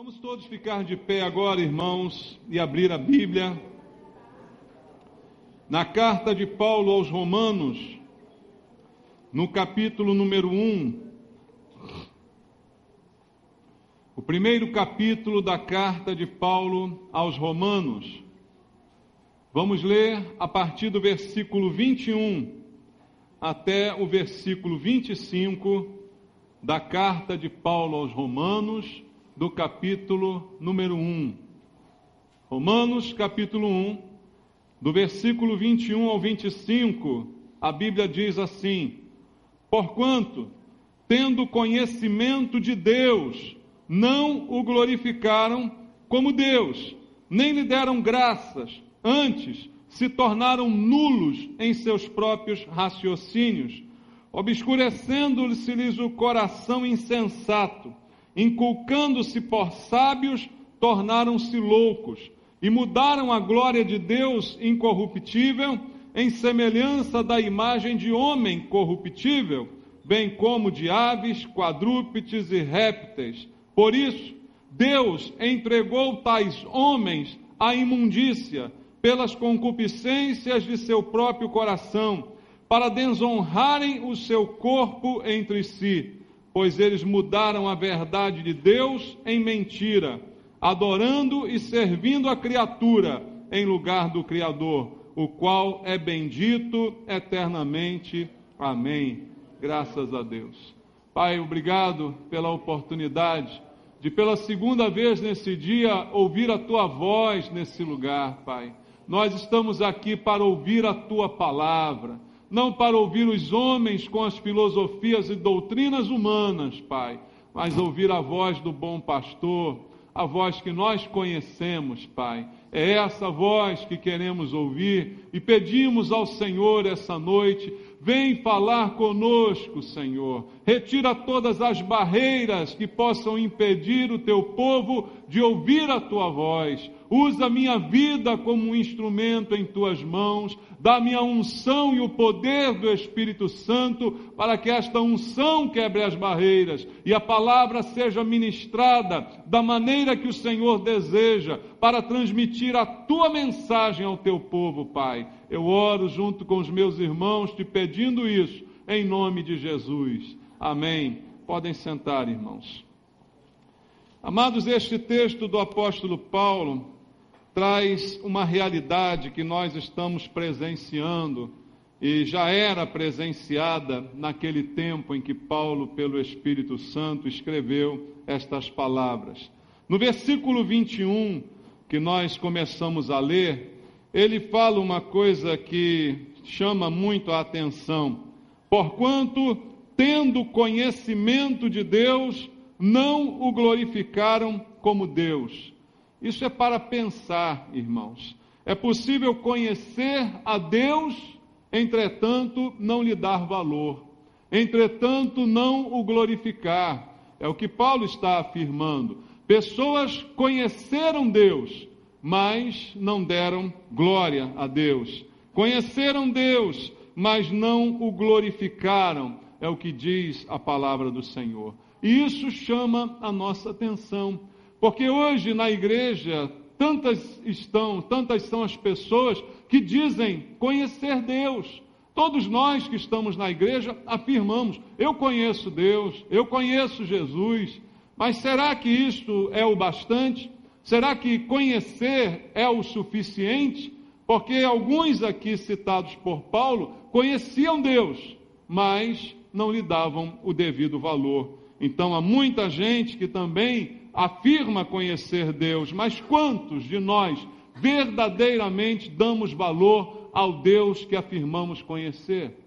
Vamos todos ficar de pé agora, irmãos, e abrir a Bíblia. Na carta de Paulo aos Romanos, no capítulo número 1, o primeiro capítulo da carta de Paulo aos Romanos. Vamos ler a partir do versículo 21 até o versículo 25 da carta de Paulo aos Romanos, do capítulo número 1. Romanos, capítulo 1, do versículo 21 ao 25, a Bíblia diz assim: Porquanto, tendo conhecimento de Deus, não o glorificaram como Deus, nem lhe deram graças, antes se tornaram nulos em seus próprios raciocínios, obscurecendo-se-lhes o coração insensato, inculcando-se por sábios, tornaram-se loucos, e mudaram a glória de Deus incorruptível em semelhança da imagem de homem corruptível, bem como de aves, quadrúpedes e répteis. Por isso, Deus entregou tais homens à imundícia, pelas concupiscências de seu próprio coração, para desonrarem o seu corpo entre si, pois eles mudaram a verdade de Deus em mentira, adorando e servindo a criatura em lugar do Criador, o qual é bendito eternamente. Amém. Graças a Deus. Pai, obrigado pela oportunidade de, pela segunda vez nesse dia, ouvir a Tua voz nesse lugar, Pai. Nós estamos aqui para ouvir a Tua palavra, não para ouvir os homens com as filosofias e doutrinas humanas, Pai, mas ouvir a voz do bom pastor, a voz que nós conhecemos, Pai. É essa voz que queremos ouvir e pedimos ao Senhor essa noite: vem falar conosco, Senhor. Retira todas as barreiras que possam impedir o Teu povo de ouvir a Tua voz. Usa minha vida como um instrumento em Tuas mãos. Dá-me a unção e o poder do Espírito Santo para que esta unção quebre as barreiras e a palavra seja ministrada da maneira que o Senhor deseja, para transmitir a Tua mensagem ao Teu povo, Pai. Eu oro junto com os meus irmãos, te pedindo isso, em nome de Jesus. Amém. Podem sentar, irmãos. Amados, este texto do apóstolo Paulo traz uma realidade que nós estamos presenciando e já era presenciada naquele tempo em que Paulo, pelo Espírito Santo, escreveu estas palavras. No versículo 21, que nós começamos a ler, ele fala uma coisa que chama muito a atenção. Porquanto, tendo conhecimento de Deus, não o glorificaram como Deus. Isso é para pensar, irmãos. É possível conhecer a Deus, entretanto, não lhe dar valor. Entretanto, não o glorificar. É o que Paulo está afirmando. Pessoas conheceram Deus, mas não deram glória a Deus. Conheceram Deus, mas não o glorificaram. É o que diz a palavra do Senhor. E isso chama a nossa atenção. Porque hoje na igreja, tantas são as pessoas que dizem conhecer Deus. Todos nós que estamos na igreja afirmamos: eu conheço Deus, eu conheço Jesus. Mas será que isto é o bastante? Será que conhecer é o suficiente? Porque alguns aqui citados por Paulo conheciam Deus, mas não lhe davam o devido valor. Então há muita gente que também afirma conhecer Deus, mas quantos de nós verdadeiramente damos valor ao Deus que afirmamos conhecer?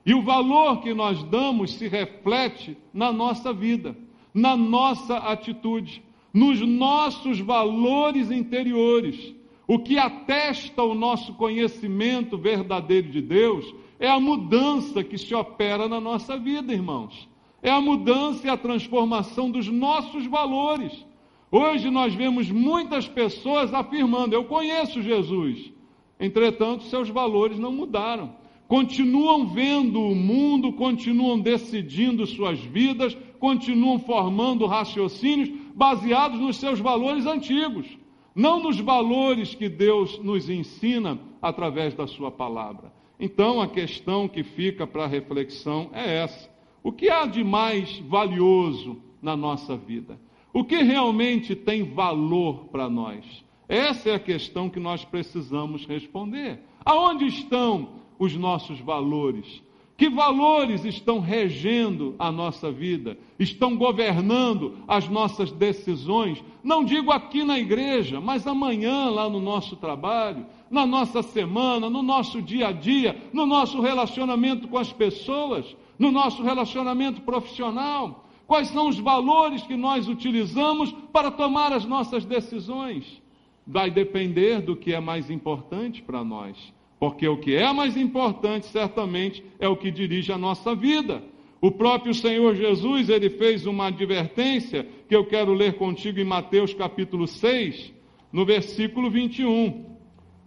E o valor que nós damos se reflete na nossa vida, na nossa atitude, nos nossos valores interiores. O que atesta o nosso conhecimento verdadeiro de Deus é a mudança que se opera na nossa vida, irmãos. É a mudança e a transformação dos nossos valores. Hoje nós vemos muitas pessoas afirmando: eu conheço Jesus. Entretanto, seus valores não mudaram. Continuam vendo o mundo, continuam decidindo suas vidas, continuam formando raciocínios baseados nos seus valores antigos, não nos valores que Deus nos ensina através da sua palavra. Então, a questão que fica para reflexão é essa: o que há de mais valioso na nossa vida? O que realmente tem valor para nós? Essa é a questão que nós precisamos responder. Aonde estão os nossos valores? Que valores estão regendo a nossa vida? Estão governando as nossas decisões? Não digo aqui na igreja, mas amanhã lá no nosso trabalho, na nossa semana, no nosso dia a dia, no nosso relacionamento com as pessoas, no nosso relacionamento profissional. Quais são os valores que nós utilizamos para tomar as nossas decisões? Vai depender do que é mais importante para nós. Porque o que é mais importante, certamente, é o que dirige a nossa vida. O próprio Senhor Jesus, ele fez uma advertência que eu quero ler contigo em Mateus capítulo 6, no versículo 21.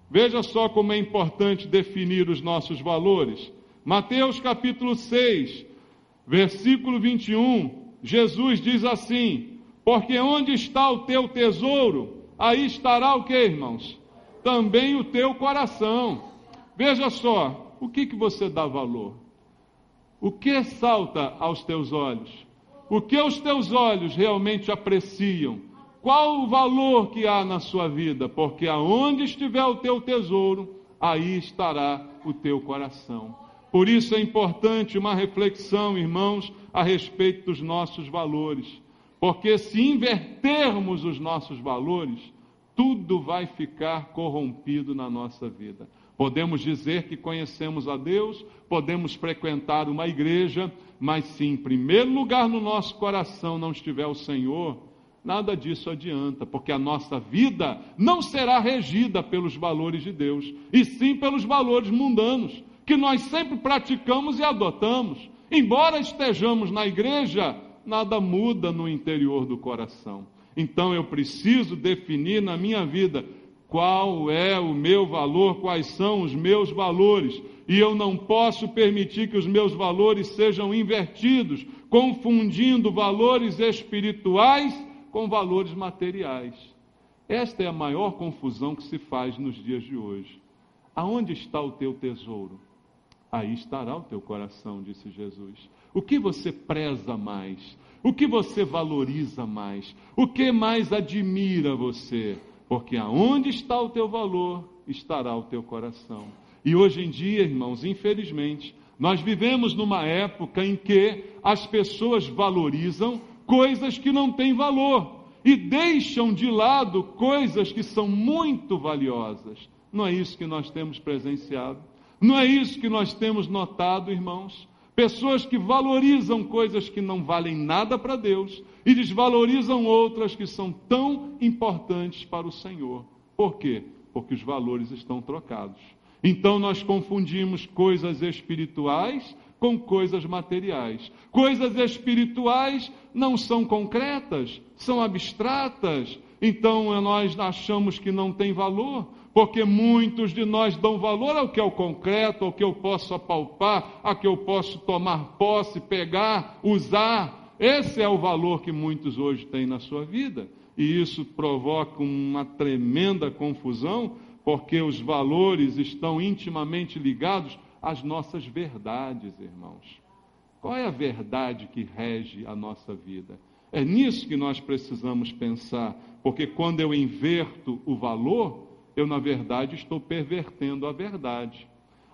Veja só como é importante definir os nossos valores. Mateus capítulo 6, versículo 21, Jesus diz assim: porque onde está o teu tesouro, aí estará o que, irmãos? Também o teu coração. Veja só, o que você dá valor? O que salta aos teus olhos? O que os teus olhos realmente apreciam? Qual o valor que há na sua vida? Porque aonde estiver o teu tesouro, aí estará o teu coração. Por isso é importante uma reflexão, irmãos, a respeito dos nossos valores. Porque se invertermos os nossos valores, tudo vai ficar corrompido na nossa vida. Podemos dizer que conhecemos a Deus, podemos frequentar uma igreja, mas se em primeiro lugar no nosso coração não estiver o Senhor, nada disso adianta, porque a nossa vida não será regida pelos valores de Deus, e sim pelos valores mundanos, que nós sempre praticamos e adotamos. Embora estejamos na igreja, nada muda no interior do coração. Então eu preciso definir na minha vida qual é o meu valor, quais são os meus valores. E eu não posso permitir que os meus valores sejam invertidos, confundindo valores espirituais com valores materiais. Esta é a maior confusão que se faz nos dias de hoje. Aonde está o teu tesouro? Aí estará o teu coração, disse Jesus. O que você preza mais? O que você valoriza mais? O que mais admira você? Porque aonde está o teu valor, estará o teu coração. E hoje em dia, irmãos, infelizmente, nós vivemos numa época em que as pessoas valorizam coisas que não têm valor e deixam de lado coisas que são muito valiosas. Não é isso que nós temos presenciado? Não é isso que nós temos notado, irmãos? Pessoas que valorizam coisas que não valem nada para Deus e desvalorizam outras que são tão importantes para o Senhor. Por quê? Porque os valores estão trocados. Então nós confundimos coisas espirituais com coisas materiais. Coisas espirituais não são concretas, são abstratas. Então nós achamos que não tem valor, porque muitos de nós dão valor ao que é o concreto, ao que eu posso apalpar, ao que eu posso tomar posse, pegar, usar. Esse é o valor que muitos hoje têm na sua vida. E isso provoca uma tremenda confusão, porque os valores estão intimamente ligados às nossas verdades, irmãos. Qual é a verdade que rege a nossa vida? É nisso que nós precisamos pensar, porque quando eu inverto o valor, eu, na verdade, estou pervertendo a verdade.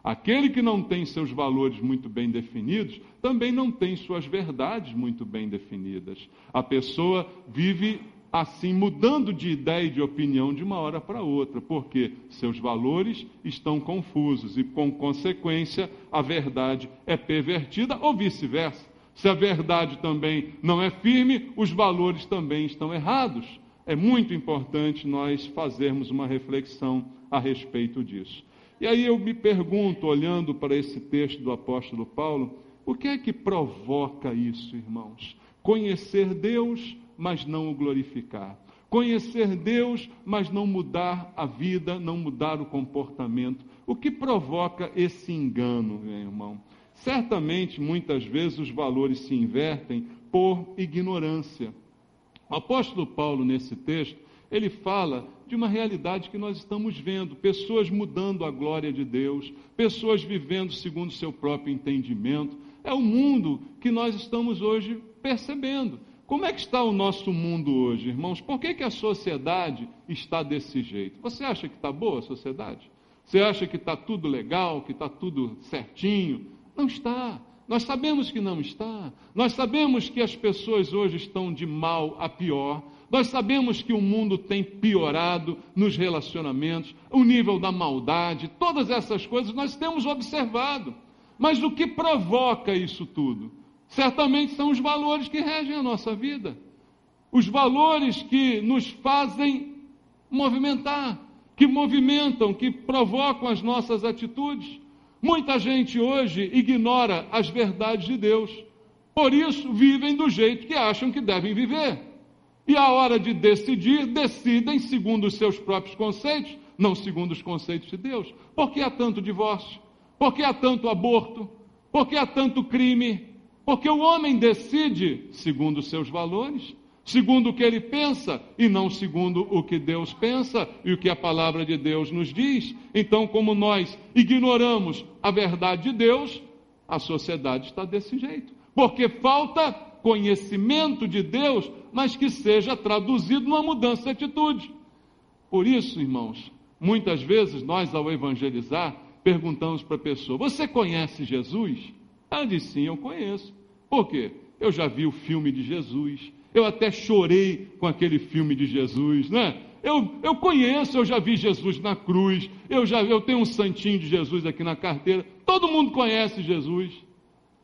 Aquele que não tem seus valores muito bem definidos, também não tem suas verdades muito bem definidas. A pessoa vive assim, mudando de ideia e de opinião de uma hora para outra, porque seus valores estão confusos e, com consequência, a verdade é pervertida ou vice-versa. Se a verdade também não é firme, os valores também estão errados. É muito importante nós fazermos uma reflexão a respeito disso. E aí eu me pergunto, olhando para esse texto do apóstolo Paulo, o que é que provoca isso, irmãos? Conhecer Deus, mas não o glorificar. Conhecer Deus, mas não mudar a vida, não mudar o comportamento. O que provoca esse engano, meu irmão? Certamente, muitas vezes, os valores se invertem por ignorância. O apóstolo Paulo, nesse texto, ele fala de uma realidade que nós estamos vendo, pessoas mudando a glória de Deus, pessoas vivendo segundo o seu próprio entendimento. É o mundo que nós estamos hoje percebendo. Como é que está o nosso mundo hoje, irmãos? Por que a sociedade está desse jeito? Você acha que está boa a sociedade? Você acha que está tudo legal, que está tudo certinho? Não está. Nós sabemos que não está. Nós sabemos que as pessoas hoje estão de mal a pior. Nós sabemos que o mundo tem piorado nos relacionamentos, o nível da maldade, todas essas coisas nós temos observado. Mas o que provoca isso tudo? Certamente são os valores que regem a nossa vida. Os valores que nos fazem movimentar, que movimentam, que provocam as nossas atitudes. Muita gente hoje ignora as verdades de Deus. Por isso, vivem do jeito que acham que devem viver. E à hora de decidir, decidem segundo os seus próprios conceitos, não segundo os conceitos de Deus. Por que há tanto divórcio? Por que há tanto aborto? Por que há tanto crime? Porque o homem decide segundo os seus valores, segundo o que ele pensa, e não segundo o que Deus pensa e o que a palavra de Deus nos diz. Então, como nós ignoramos a verdade de Deus, a sociedade está desse jeito. Porque falta conhecimento de Deus, mas que seja traduzido numa mudança de atitude. Por isso, irmãos, muitas vezes nós, ao evangelizar, perguntamos para a pessoa: você conhece Jesus? Ela diz: sim, eu conheço. Por quê? Eu já vi o filme de Jesus, eu até chorei com aquele filme de Jesus, né? Eu conheço, eu já vi Jesus na cruz, eu tenho um santinho de Jesus aqui na carteira, todo mundo conhece Jesus.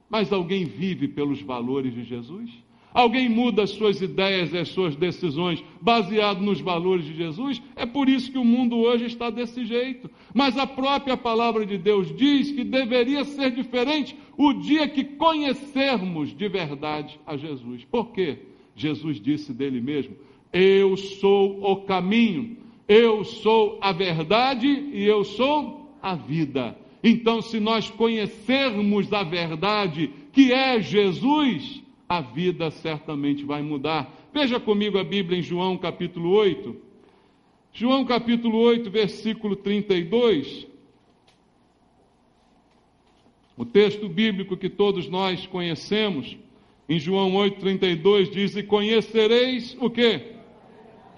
Mas alguém vive pelos valores de Jesus? Alguém muda as suas ideias e as suas decisões baseado nos valores de Jesus? É por isso que o mundo hoje está desse jeito. Mas a própria palavra de Deus diz que deveria ser diferente o dia que conhecermos de verdade a Jesus. Por quê? Jesus disse dele mesmo: eu sou o caminho, eu sou a verdade e eu sou a vida. Então, se nós conhecermos a verdade, que é Jesus, a vida certamente vai mudar. Veja comigo a Bíblia em João capítulo 8. João capítulo 8, versículo 32. O texto bíblico que todos nós conhecemos, em João 8, 32, diz: e conhecereis o quê?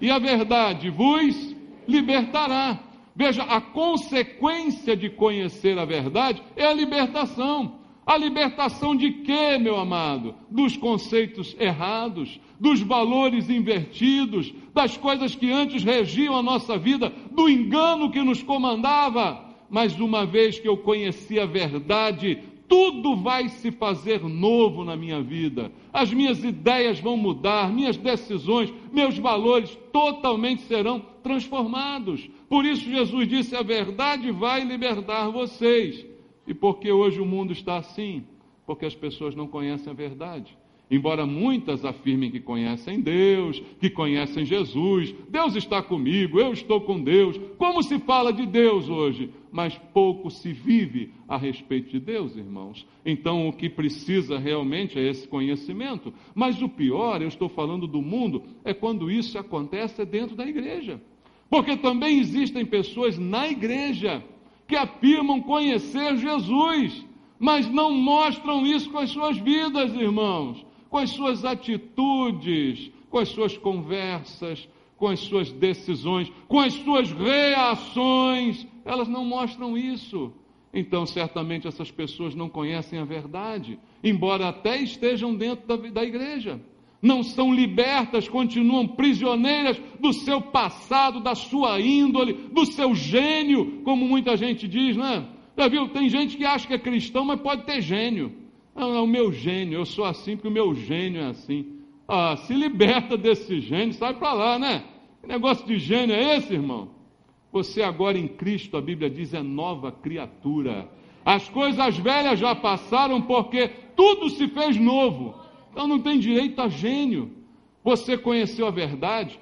E a verdade vos libertará. Veja, a consequência de conhecer a verdade é a libertação. A libertação de quê, meu amado? Dos conceitos errados, dos valores invertidos, das coisas que antes regiam a nossa vida, do engano que nos comandava. Mas uma vez que eu conheci a verdade, tudo vai se fazer novo na minha vida. As minhas ideias vão mudar, minhas decisões, meus valores totalmente serão transformados. Por isso Jesus disse: a verdade vai libertar vocês. E por que hoje o mundo está assim? Porque as pessoas não conhecem a verdade. Embora muitas afirmem que conhecem Deus, que conhecem Jesus, Deus está comigo, eu estou com Deus. Como se fala de Deus hoje? Mas pouco se vive a respeito de Deus, irmãos. Então o que precisa realmente é esse conhecimento. Mas o pior, eu estou falando do mundo, é quando isso acontece dentro da igreja. Porque também existem pessoas na igreja que afirmam conhecer Jesus, mas não mostram isso com as suas vidas, irmãos, com as suas atitudes, com as suas conversas, com as suas decisões, com as suas reações. Elas não mostram isso. Então, certamente, essas pessoas não conhecem a verdade, embora até estejam dentro da igreja. Não são libertas, continuam prisioneiras do seu passado, da sua índole, do seu gênio, como muita gente diz, né? Já viu? Tem gente que acha que é cristão, mas pode ter gênio. Não, é o meu gênio, eu sou assim porque o meu gênio é assim. Ah, se liberta desse gênio, sai para lá, né? Que negócio de gênio é esse, irmão? Você agora em Cristo, a Bíblia diz, é nova criatura. As coisas velhas já passaram porque tudo se fez novo. Então não tem direito a gênio. Você conheceu a verdade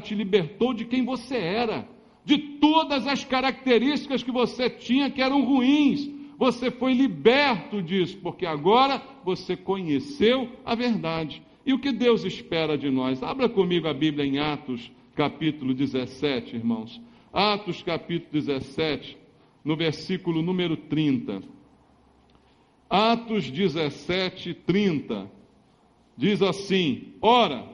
te libertou de quem você era, de todas as características que você tinha que eram ruins. Você foi liberto disso, porque agora você conheceu a verdade. E o que Deus espera de nós? Abra comigo a Bíblia em Atos, capítulo 17, irmãos. Atos, capítulo 17, no versículo número 30. Atos 17, 30. Diz assim: ora,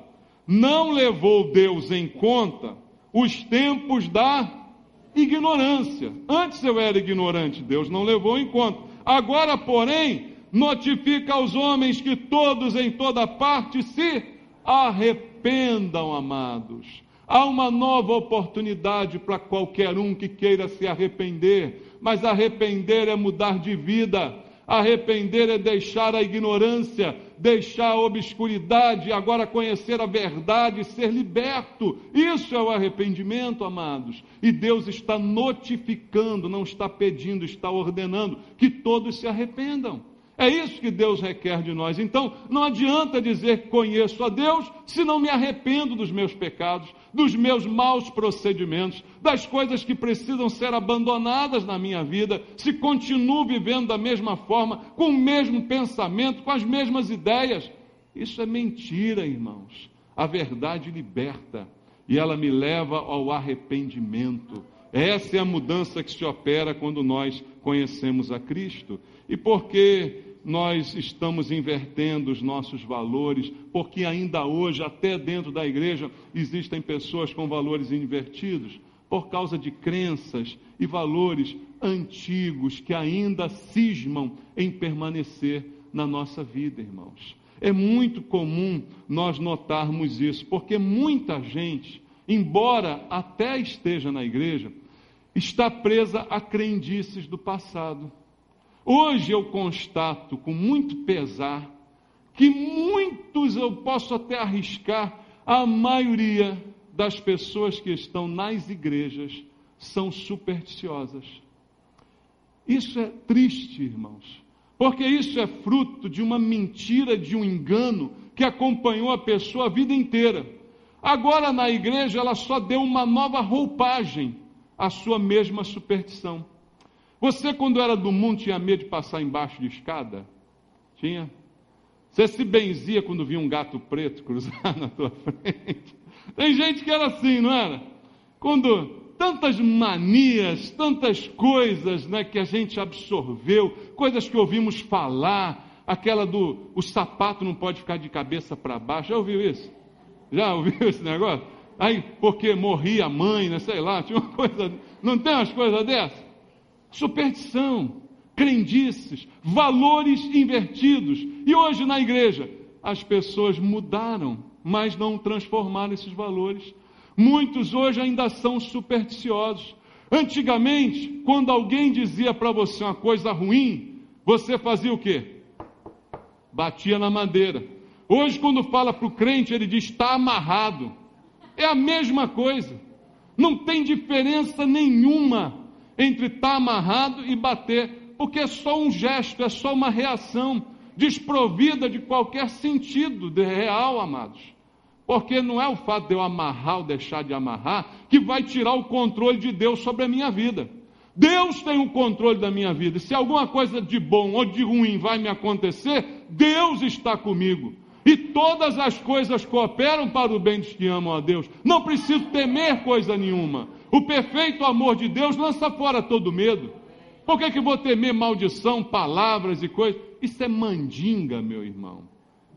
não levou Deus em conta os tempos da ignorância. Antes eu era ignorante, Deus não levou em conta. Agora, porém, notifica aos homens que todos em toda parte se arrependam, amados. Há uma nova oportunidade para qualquer um que queira se arrepender, mas arrepender é mudar de vida, arrepender é deixar a ignorância, deixar a obscuridade, agora conhecer a verdade, ser liberto. Isso é o arrependimento, amados. E Deus está notificando, não está pedindo, está ordenando que todos se arrependam. É isso que Deus requer de nós. Então, não adianta dizer que conheço a Deus se não me arrependo dos meus pecados, dos meus maus procedimentos, das coisas que precisam ser abandonadas na minha vida, se continuo vivendo da mesma forma, com o mesmo pensamento, com as mesmas ideias. Isso é mentira, irmãos. A verdade liberta e ela me leva ao arrependimento. Essa é a mudança que se opera quando nós conhecemos a Cristo. E porque nós estamos invertendo os nossos valores, porque ainda hoje, até dentro da igreja, existem pessoas com valores invertidos, por causa de crenças e valores antigos que ainda cismam em permanecer na nossa vida, irmãos. É muito comum nós notarmos isso, porque muita gente, embora até esteja na igreja, está presa a crendices do passado. Hoje eu constato com muito pesar que muitos, eu posso até arriscar, a maioria das pessoas que estão nas igrejas são supersticiosas. Isso é triste, irmãos, porque isso é fruto de uma mentira, de um engano que acompanhou a pessoa a vida inteira. Agora na igreja ela só deu uma nova roupagem à sua mesma superstição. Você, quando era do mundo, tinha medo de passar embaixo de escada? Tinha? Você se benzia quando via um gato preto cruzar na tua frente? Tem gente que era assim, não era? Quando tantas manias, tantas coisas, né, que a gente absorveu, coisas que ouvimos falar, aquela do o sapato não pode ficar de cabeça para baixo. Já ouviu isso? Já ouviu esse negócio? Aí, porque morria a mãe, né, sei lá, tinha uma coisa... Não tem umas coisas dessas? Superstição, crendices, valores invertidos. E hoje na igreja, as pessoas mudaram, mas não transformaram esses valores. Muitos hoje ainda são supersticiosos. Antigamente, quando alguém dizia para você uma coisa ruim, você fazia o quê? Batia na madeira. Hoje, quando fala para o crente, ele diz, está amarrado. É a mesma coisa. Não tem diferença nenhuma entre estar amarrado e bater, porque é só um gesto, é só uma reação, desprovida de qualquer sentido real, amados. Porque não é o fato de eu amarrar ou deixar de amarrar que vai tirar o controle de Deus sobre a minha vida. Deus tem o controle da minha vida. Se alguma coisa de bom ou de ruim vai me acontecer, Deus está comigo. E todas as coisas cooperam para o bem dos que amam a Deus. Não preciso temer coisa nenhuma. O perfeito amor de Deus lança fora todo medo. Por que vou temer maldição, palavras e coisas? Isso é mandinga, meu irmão.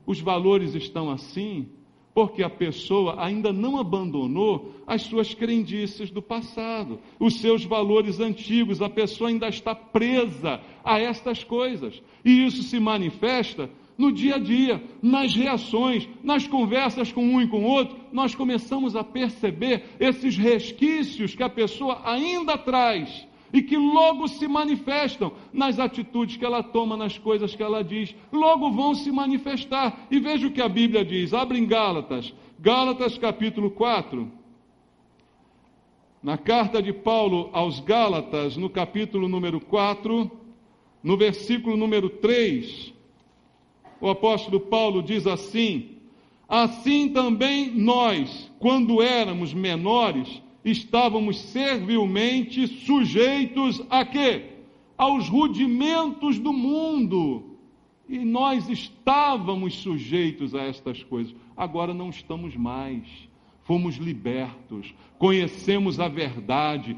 Os valores estão assim porque a pessoa ainda não abandonou as suas crendices do passado, os seus valores antigos. A pessoa ainda está presa a estas coisas. E isso se manifesta no dia a dia, nas reações, nas conversas com um e com o outro. Nós começamos a perceber esses resquícios que a pessoa ainda traz e que logo se manifestam nas atitudes que ela toma, nas coisas que ela diz. Logo vão se manifestar. E veja o que a Bíblia diz. Abre em Gálatas, Gálatas capítulo 4. Na carta de Paulo aos Gálatas, no capítulo número 4, no versículo número 3, o apóstolo Paulo diz assim: assim também nós, quando éramos menores, estávamos servilmente sujeitos a quê? Aos rudimentos do mundo. E nós estávamos sujeitos a estas coisas. Agora não estamos mais. Fomos libertos, conhecemos a verdade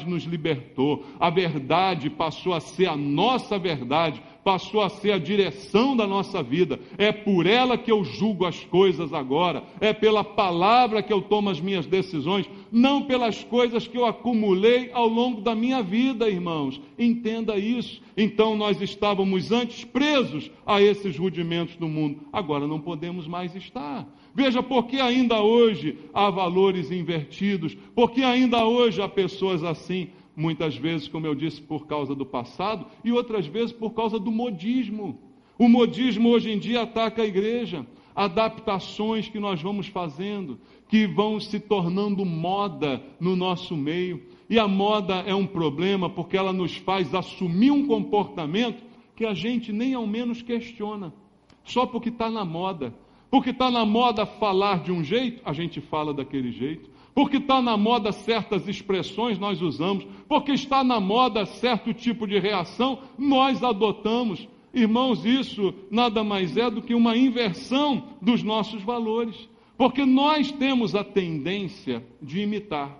nos libertou, a verdade passou a ser a nossa verdade, passou a ser a direção da nossa vida. É por ela que eu julgo as coisas agora, é pela palavra que eu tomo as minhas decisões, não pelas coisas que eu acumulei ao longo da minha vida, irmãos. Entenda isso. Então nós estávamos antes presos a esses rudimentos do mundo, agora não podemos mais estar. Veja, porque ainda hoje há valores invertidos, porque ainda hoje há pessoas assim, muitas vezes, como eu disse, por causa do passado, e outras vezes por causa do modismo. O modismo hoje em dia ataca a igreja, adaptações que nós vamos fazendo, que vão se tornando moda no nosso meio. E a moda é um problema porque ela nos faz assumir um comportamento que a gente nem ao menos questiona, só porque está na moda. Porque está na moda falar de um jeito, a gente fala daquele jeito. Porque está na moda certas expressões, nós usamos. Porque está na moda certo tipo de reação, nós adotamos. Irmãos, isso nada mais é do que uma inversão dos nossos valores. Porque nós temos a tendência de imitar.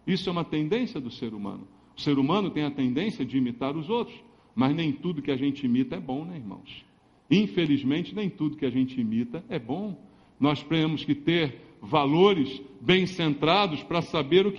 Isso é uma tendência do ser humano. O ser humano tem a tendência de imitar os outros. Mas nem tudo que a gente imita é bom, né, irmãos? Infelizmente, nem tudo que a gente imita é bom. Nós temos que ter valores bem centrados para saber o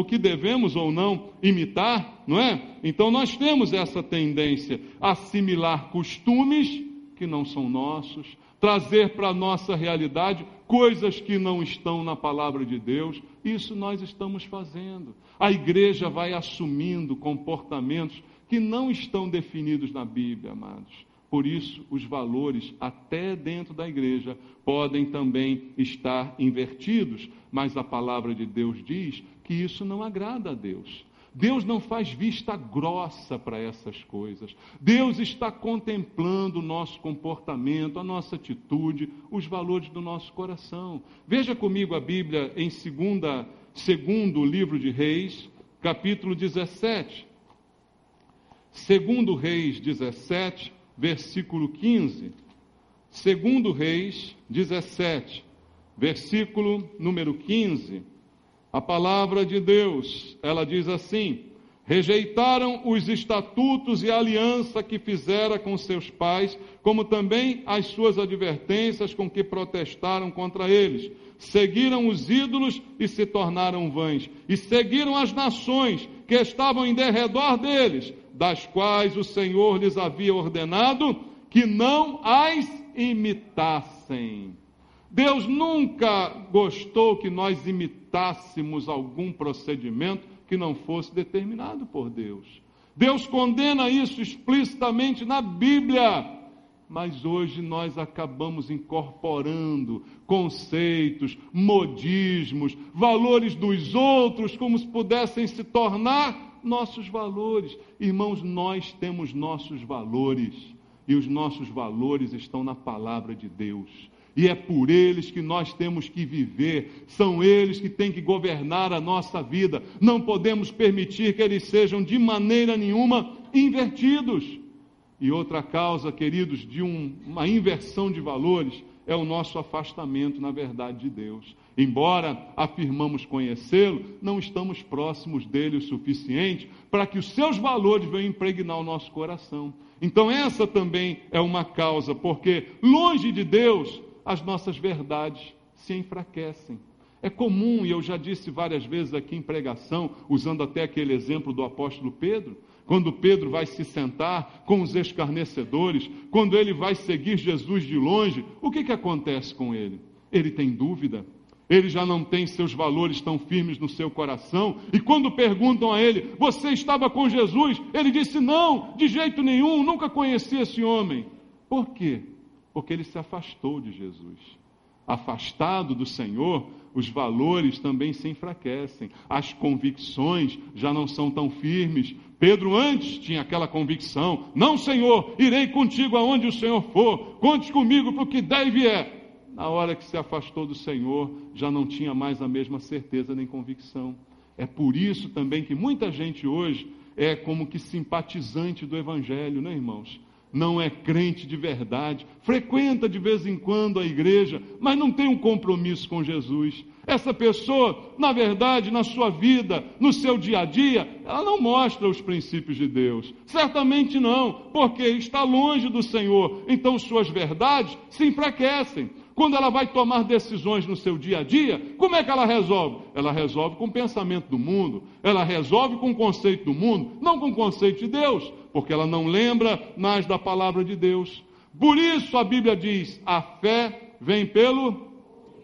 que devemos ou não imitar, não é? Então nós temos essa tendência a assimilar costumes que não são nossos, trazer para a nossa realidade coisas que não estão na palavra de Deus. Isso nós estamos fazendo. A igreja vai assumindo comportamentos que não estão definidos na Bíblia, amados. Por isso, os valores, até dentro da igreja, podem também estar invertidos, mas a palavra de Deus diz que isso não agrada a Deus. Deus não faz vista grossa para essas coisas. Deus está contemplando o nosso comportamento, a nossa atitude, os valores do nosso coração. Veja comigo a Bíblia em segundo livro de Reis, capítulo 17. Segundo Reis 17, versículo 15, 2 Reis 17, versículo número 15, a palavra de Deus, ela diz assim: rejeitaram os estatutos e a aliança que fizera com seus pais, como também as suas advertências com que protestaram contra eles. Seguiram os ídolos e se tornaram vãs, e seguiram as nações que estavam em derredor deles, das quais o Senhor lhes havia ordenado que não as imitassem. Deus nunca gostou que nós imitássemos algum procedimento que não fosse determinado por Deus. Deus condena isso explicitamente na Bíblia. Mas hoje nós acabamos incorporando conceitos, modismos, valores dos outros, como se pudessem se tornar nossos valores. Irmãos, nós temos nossos valores, e os nossos valores estão na palavra de Deus. E é por eles que nós temos que viver, são eles que têm que governar a nossa vida. Não podemos permitir que eles sejam de maneira nenhuma invertidos. E outra causa, queridos, de uma inversão de valores é o nosso afastamento, na verdade, de Deus. Embora afirmamos conhecê-lo, não estamos próximos dele o suficiente para que os seus valores venham impregnar o nosso coração. Então essa também é uma causa, porque longe de Deus, as nossas verdades se enfraquecem. É comum, e eu já disse várias vezes aqui em pregação, usando até aquele exemplo do apóstolo Pedro, quando Pedro vai se sentar com os escarnecedores, quando ele vai seguir Jesus de longe, o que acontece com ele? Ele tem dúvida, ele já não tem seus valores tão firmes no seu coração, e quando perguntam a ele, você estava com Jesus? Ele disse, não, de jeito nenhum, nunca conheci esse homem. Por quê? Porque ele se afastou de Jesus. Afastado do Senhor, os valores também se enfraquecem, as convicções já não são tão firmes. Pedro antes tinha aquela convicção, não, Senhor, irei contigo aonde o Senhor for, conte comigo para o que der e vier. Na hora que se afastou do Senhor, já não tinha mais a mesma certeza nem convicção. É por isso também que muita gente hoje é como que simpatizante do Evangelho, né, irmãos? não é crente de verdade, frequenta de vez em quando a igreja, mas não tem um compromisso com Jesus. Essa pessoa, na verdade, na sua vida, no seu dia a dia, ela não mostra os princípios de Deus. Certamente não, porque está longe do Senhor. Então suas verdades se enfraquecem. Quando ela vai tomar decisões no seu dia a dia, como é que ela resolve? Ela resolve com o pensamento do mundo, ela resolve com o conceito do mundo, não com o conceito de Deus, porque ela não lembra mais da palavra de Deus. Por isso a Bíblia diz, a fé vem pelo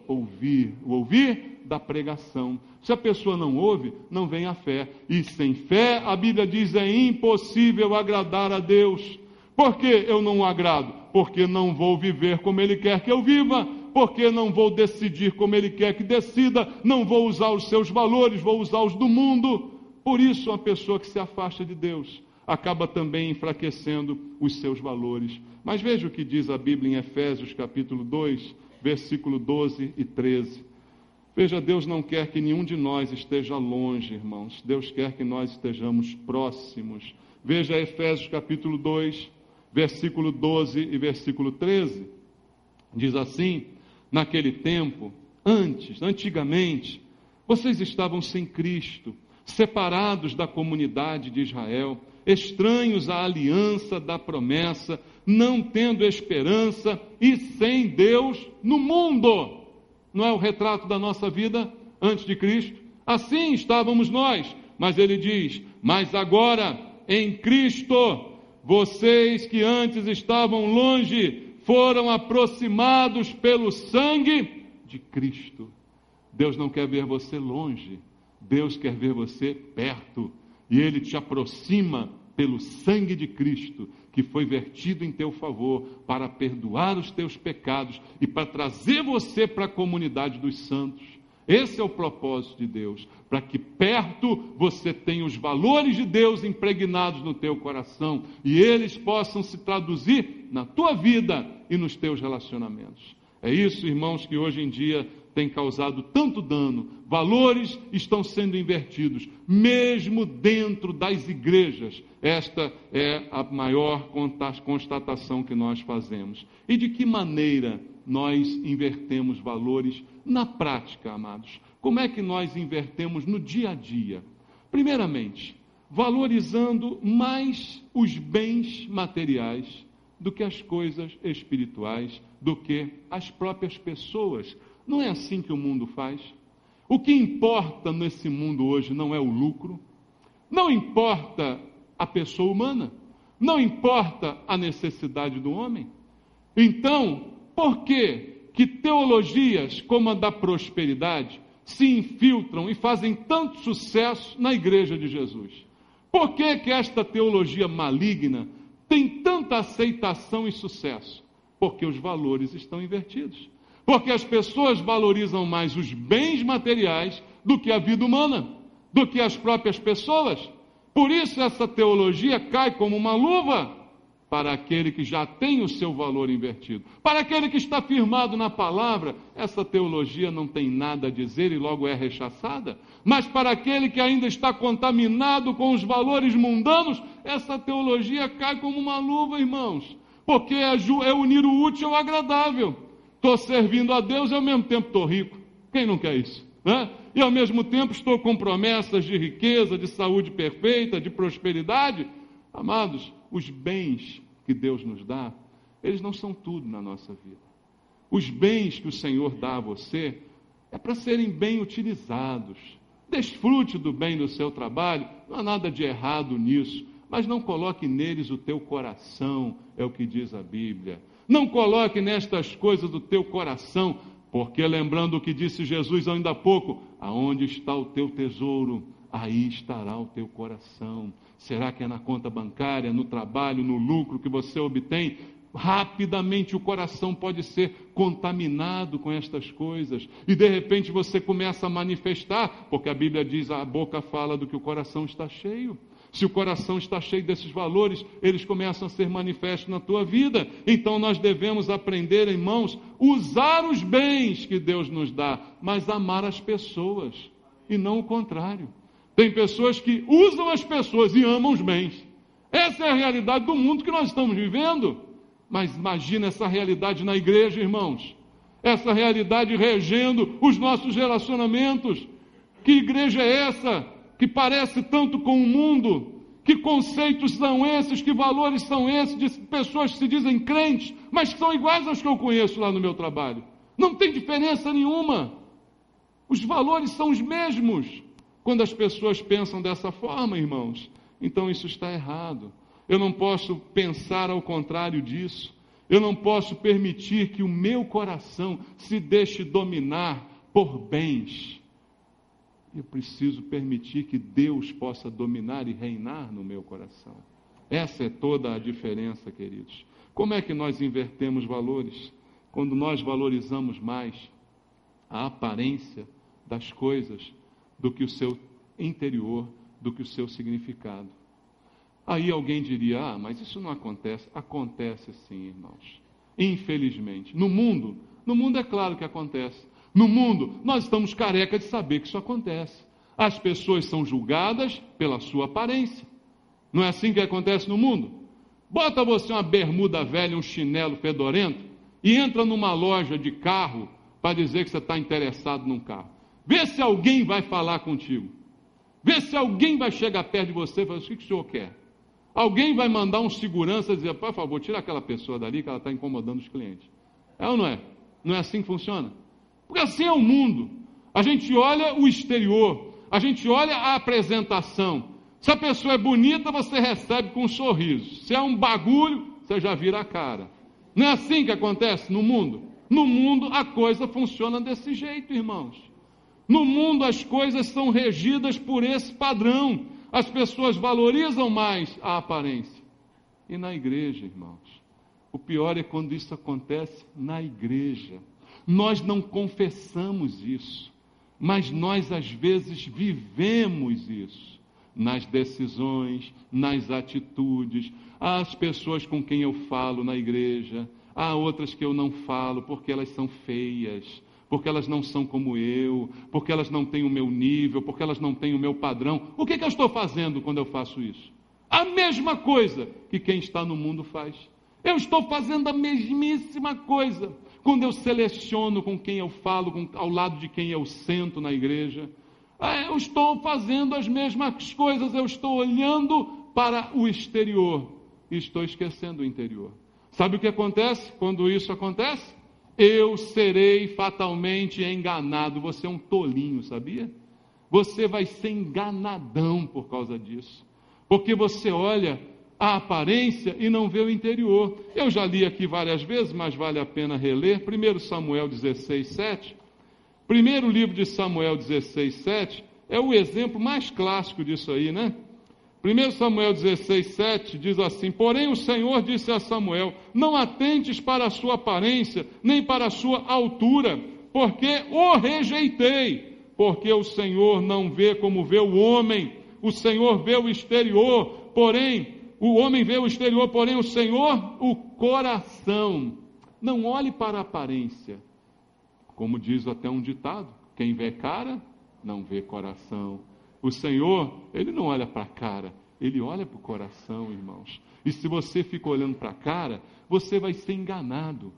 ouvir, o ouvir da pregação. Se a pessoa não ouve, não vem a fé. E sem fé, a Bíblia diz, é impossível agradar a Deus. Por que eu não o agrado? Porque não vou viver como Ele quer que eu viva, porque não vou decidir como Ele quer que decida, não vou usar os seus valores, vou usar os do mundo. Por isso, uma pessoa que se afasta de Deus acaba também enfraquecendo os seus valores. Mas veja o que diz a Bíblia em Efésios capítulo 2, versículo 12 e 13. Veja, Deus não quer que nenhum de nós esteja longe, irmãos. Deus quer que nós estejamos próximos. Veja Efésios capítulo 2, versículo 12 e versículo 13. Diz assim, naquele tempo, antigamente, vocês estavam sem Cristo, separados da comunidade de Israel, estranhos à aliança da promessa, não tendo esperança e sem Deus no mundo. Não é o retrato da nossa vida antes de Cristo? Assim estávamos nós, mas ele diz, mas agora em Cristo, vocês que antes estavam longe, foram aproximados pelo sangue de Cristo. Deus não quer ver você longe, Deus quer ver você perto, e Ele te aproxima pelo sangue de Cristo, que foi vertido em teu favor, para perdoar os teus pecados e para trazer você para a comunidade dos santos. Esse é o propósito de Deus, para que perto você tenha os valores de Deus impregnados no teu coração, e eles possam se traduzir na tua vida e nos teus relacionamentos. É isso, irmãos, que hoje em dia tem causado tanto dano. Valores estão sendo invertidos, mesmo dentro das igrejas. Esta é a maior constatação que nós fazemos. E de que maneira nós invertemos valores na prática, amados? Como é que nós invertemos no dia a dia? Primeiramente, valorizando mais os bens materiais do que as coisas espirituais, do que as próprias pessoas. Não é assim que o mundo faz? O que importa nesse mundo hoje não é o lucro, não importa a pessoa humana, não importa a necessidade do homem. Então, por que teologias como a da prosperidade se infiltram e fazem tanto sucesso na igreja de Jesus? Por que esta teologia maligna tem tanta aceitação e sucesso? Porque os valores estão invertidos. Porque as pessoas valorizam mais os bens materiais do que a vida humana, do que as próprias pessoas. Por isso essa teologia cai como uma luva para aquele que já tem o seu valor invertido. Para aquele que está firmado na palavra, essa teologia não tem nada a dizer e logo é rechaçada. Mas para aquele que ainda está contaminado com os valores mundanos, essa teologia cai como uma luva, irmãos. Porque é unir o útil ao agradável. Estou servindo a Deus e ao mesmo tempo estou rico. Quem não quer isso? Né? E ao mesmo tempo estou com promessas de riqueza, de saúde perfeita, de prosperidade. Amados, os bens que Deus nos dá, eles não são tudo na nossa vida. Os bens que o Senhor dá a você é para serem bem utilizados. Desfrute do bem do seu trabalho, não há nada de errado nisso, mas não coloque neles o teu coração, é o que diz a Bíblia. Não coloque nestas coisas do teu coração, porque lembrando o que disse Jesus ainda há pouco, aonde está o teu tesouro, aí estará o teu coração. Será que é na conta bancária, no trabalho, no lucro que você obtém? Rapidamente o coração pode ser contaminado com estas coisas, e de repente você começa a manifestar, porque a Bíblia diz, a boca fala do que o coração está cheio. Se o coração está cheio desses valores, eles começam a ser manifestos na tua vida. Então nós devemos aprender, irmãos, usar os bens que Deus nos dá, mas amar as pessoas, e não o contrário. Tem pessoas que usam as pessoas e amam os bens. Essa é a realidade do mundo que nós estamos vivendo. Mas imagina essa realidade na igreja, irmãos. Essa realidade regendo os nossos relacionamentos. Que igreja é essa que parece tanto com o mundo? Que conceitos são esses? Que valores são esses de pessoas que se dizem crentes, mas que são iguais aos que eu conheço lá no meu trabalho? Não tem diferença nenhuma. Os valores são os mesmos. Quando as pessoas pensam dessa forma, irmãos, então isso está errado. Eu não posso pensar ao contrário disso. Eu não posso permitir que o meu coração se deixe dominar por bens. Eu preciso permitir que Deus possa dominar e reinar no meu coração. Essa é toda a diferença, queridos. Como é que nós invertemos valores? Quando nós valorizamos mais a aparência das coisas do que o seu interior, do que o seu significado. Aí alguém diria, mas isso não acontece. Acontece sim, irmãos. Infelizmente. No mundo é claro que acontece. No mundo, nós estamos careca de saber que isso acontece. As pessoas são julgadas pela sua aparência. Não é assim que acontece no mundo? Bota você uma bermuda velha, um chinelo fedorento e entra numa loja de carro para dizer que você está interessado num carro. Vê se alguém vai falar contigo. Vê se alguém vai chegar perto de você e falar, o que o senhor quer? Alguém vai mandar um segurança dizer, por favor, tira aquela pessoa dali que ela está incomodando os clientes. É ou não é? Não é assim que funciona? Porque assim é o mundo. A gente olha o exterior, a gente olha a apresentação. Se a pessoa é bonita, você recebe com um sorriso. Se é um bagulho, você já vira a cara. Não é assim que acontece no mundo? No mundo a coisa funciona desse jeito, irmãos. No mundo as coisas são regidas por esse padrão. As pessoas valorizam mais a aparência. E na igreja, irmãos, o pior é quando isso acontece na igreja. Nós não confessamos isso, mas nós às vezes vivemos isso. Nas decisões, nas atitudes. Há as pessoas com quem eu falo na igreja, há outras que eu não falo porque elas são feias, porque elas não são como eu, porque elas não têm o meu nível, porque elas não têm o meu padrão. O que eu estou fazendo quando eu faço isso? A mesma coisa que quem está no mundo faz. Eu estou fazendo a mesmíssima coisa quando eu seleciono com quem eu falo, ao lado de quem eu sento na igreja. Eu estou fazendo as mesmas coisas, eu estou olhando para o exterior e estou esquecendo o interior. Sabe o que acontece quando isso acontece? Eu serei fatalmente enganado. Você é um tolinho, sabia? Você vai ser enganadão por causa disso. Porque você olha a aparência e não vê o interior. Eu já li aqui várias vezes, mas vale a pena reler. 1 Samuel 16, 7. Primeiro livro de Samuel 16, 7 é o exemplo mais clássico disso aí, né? 1 Samuel 16, 7 diz assim, porém o Senhor disse a Samuel, não atentes para a sua aparência, nem para a sua altura, porque o rejeitei, porque o Senhor não vê como vê o homem, o Senhor vê o exterior, porém, o homem vê o exterior, porém o Senhor, o coração. Não olhe para a aparência, como diz até um ditado, quem vê cara, não vê coração. O Senhor, Ele não olha para a cara, Ele olha para o coração, irmãos. E se você fica olhando para a cara, você vai ser enganado.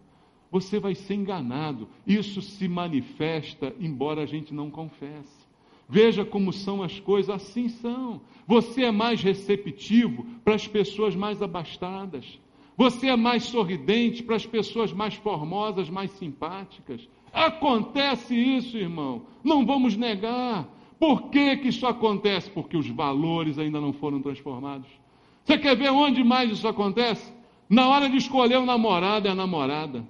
Você vai ser enganado. Isso se manifesta, embora a gente não confesse. Veja como são as coisas, assim são. Você é mais receptivo para as pessoas mais abastadas. Você é mais sorridente para as pessoas mais formosas, mais simpáticas. Acontece isso, irmão. Não vamos negar. Por que isso acontece? Porque os valores ainda não foram transformados. Você quer ver onde mais isso acontece? Na hora de escolher o namorado e a namorada.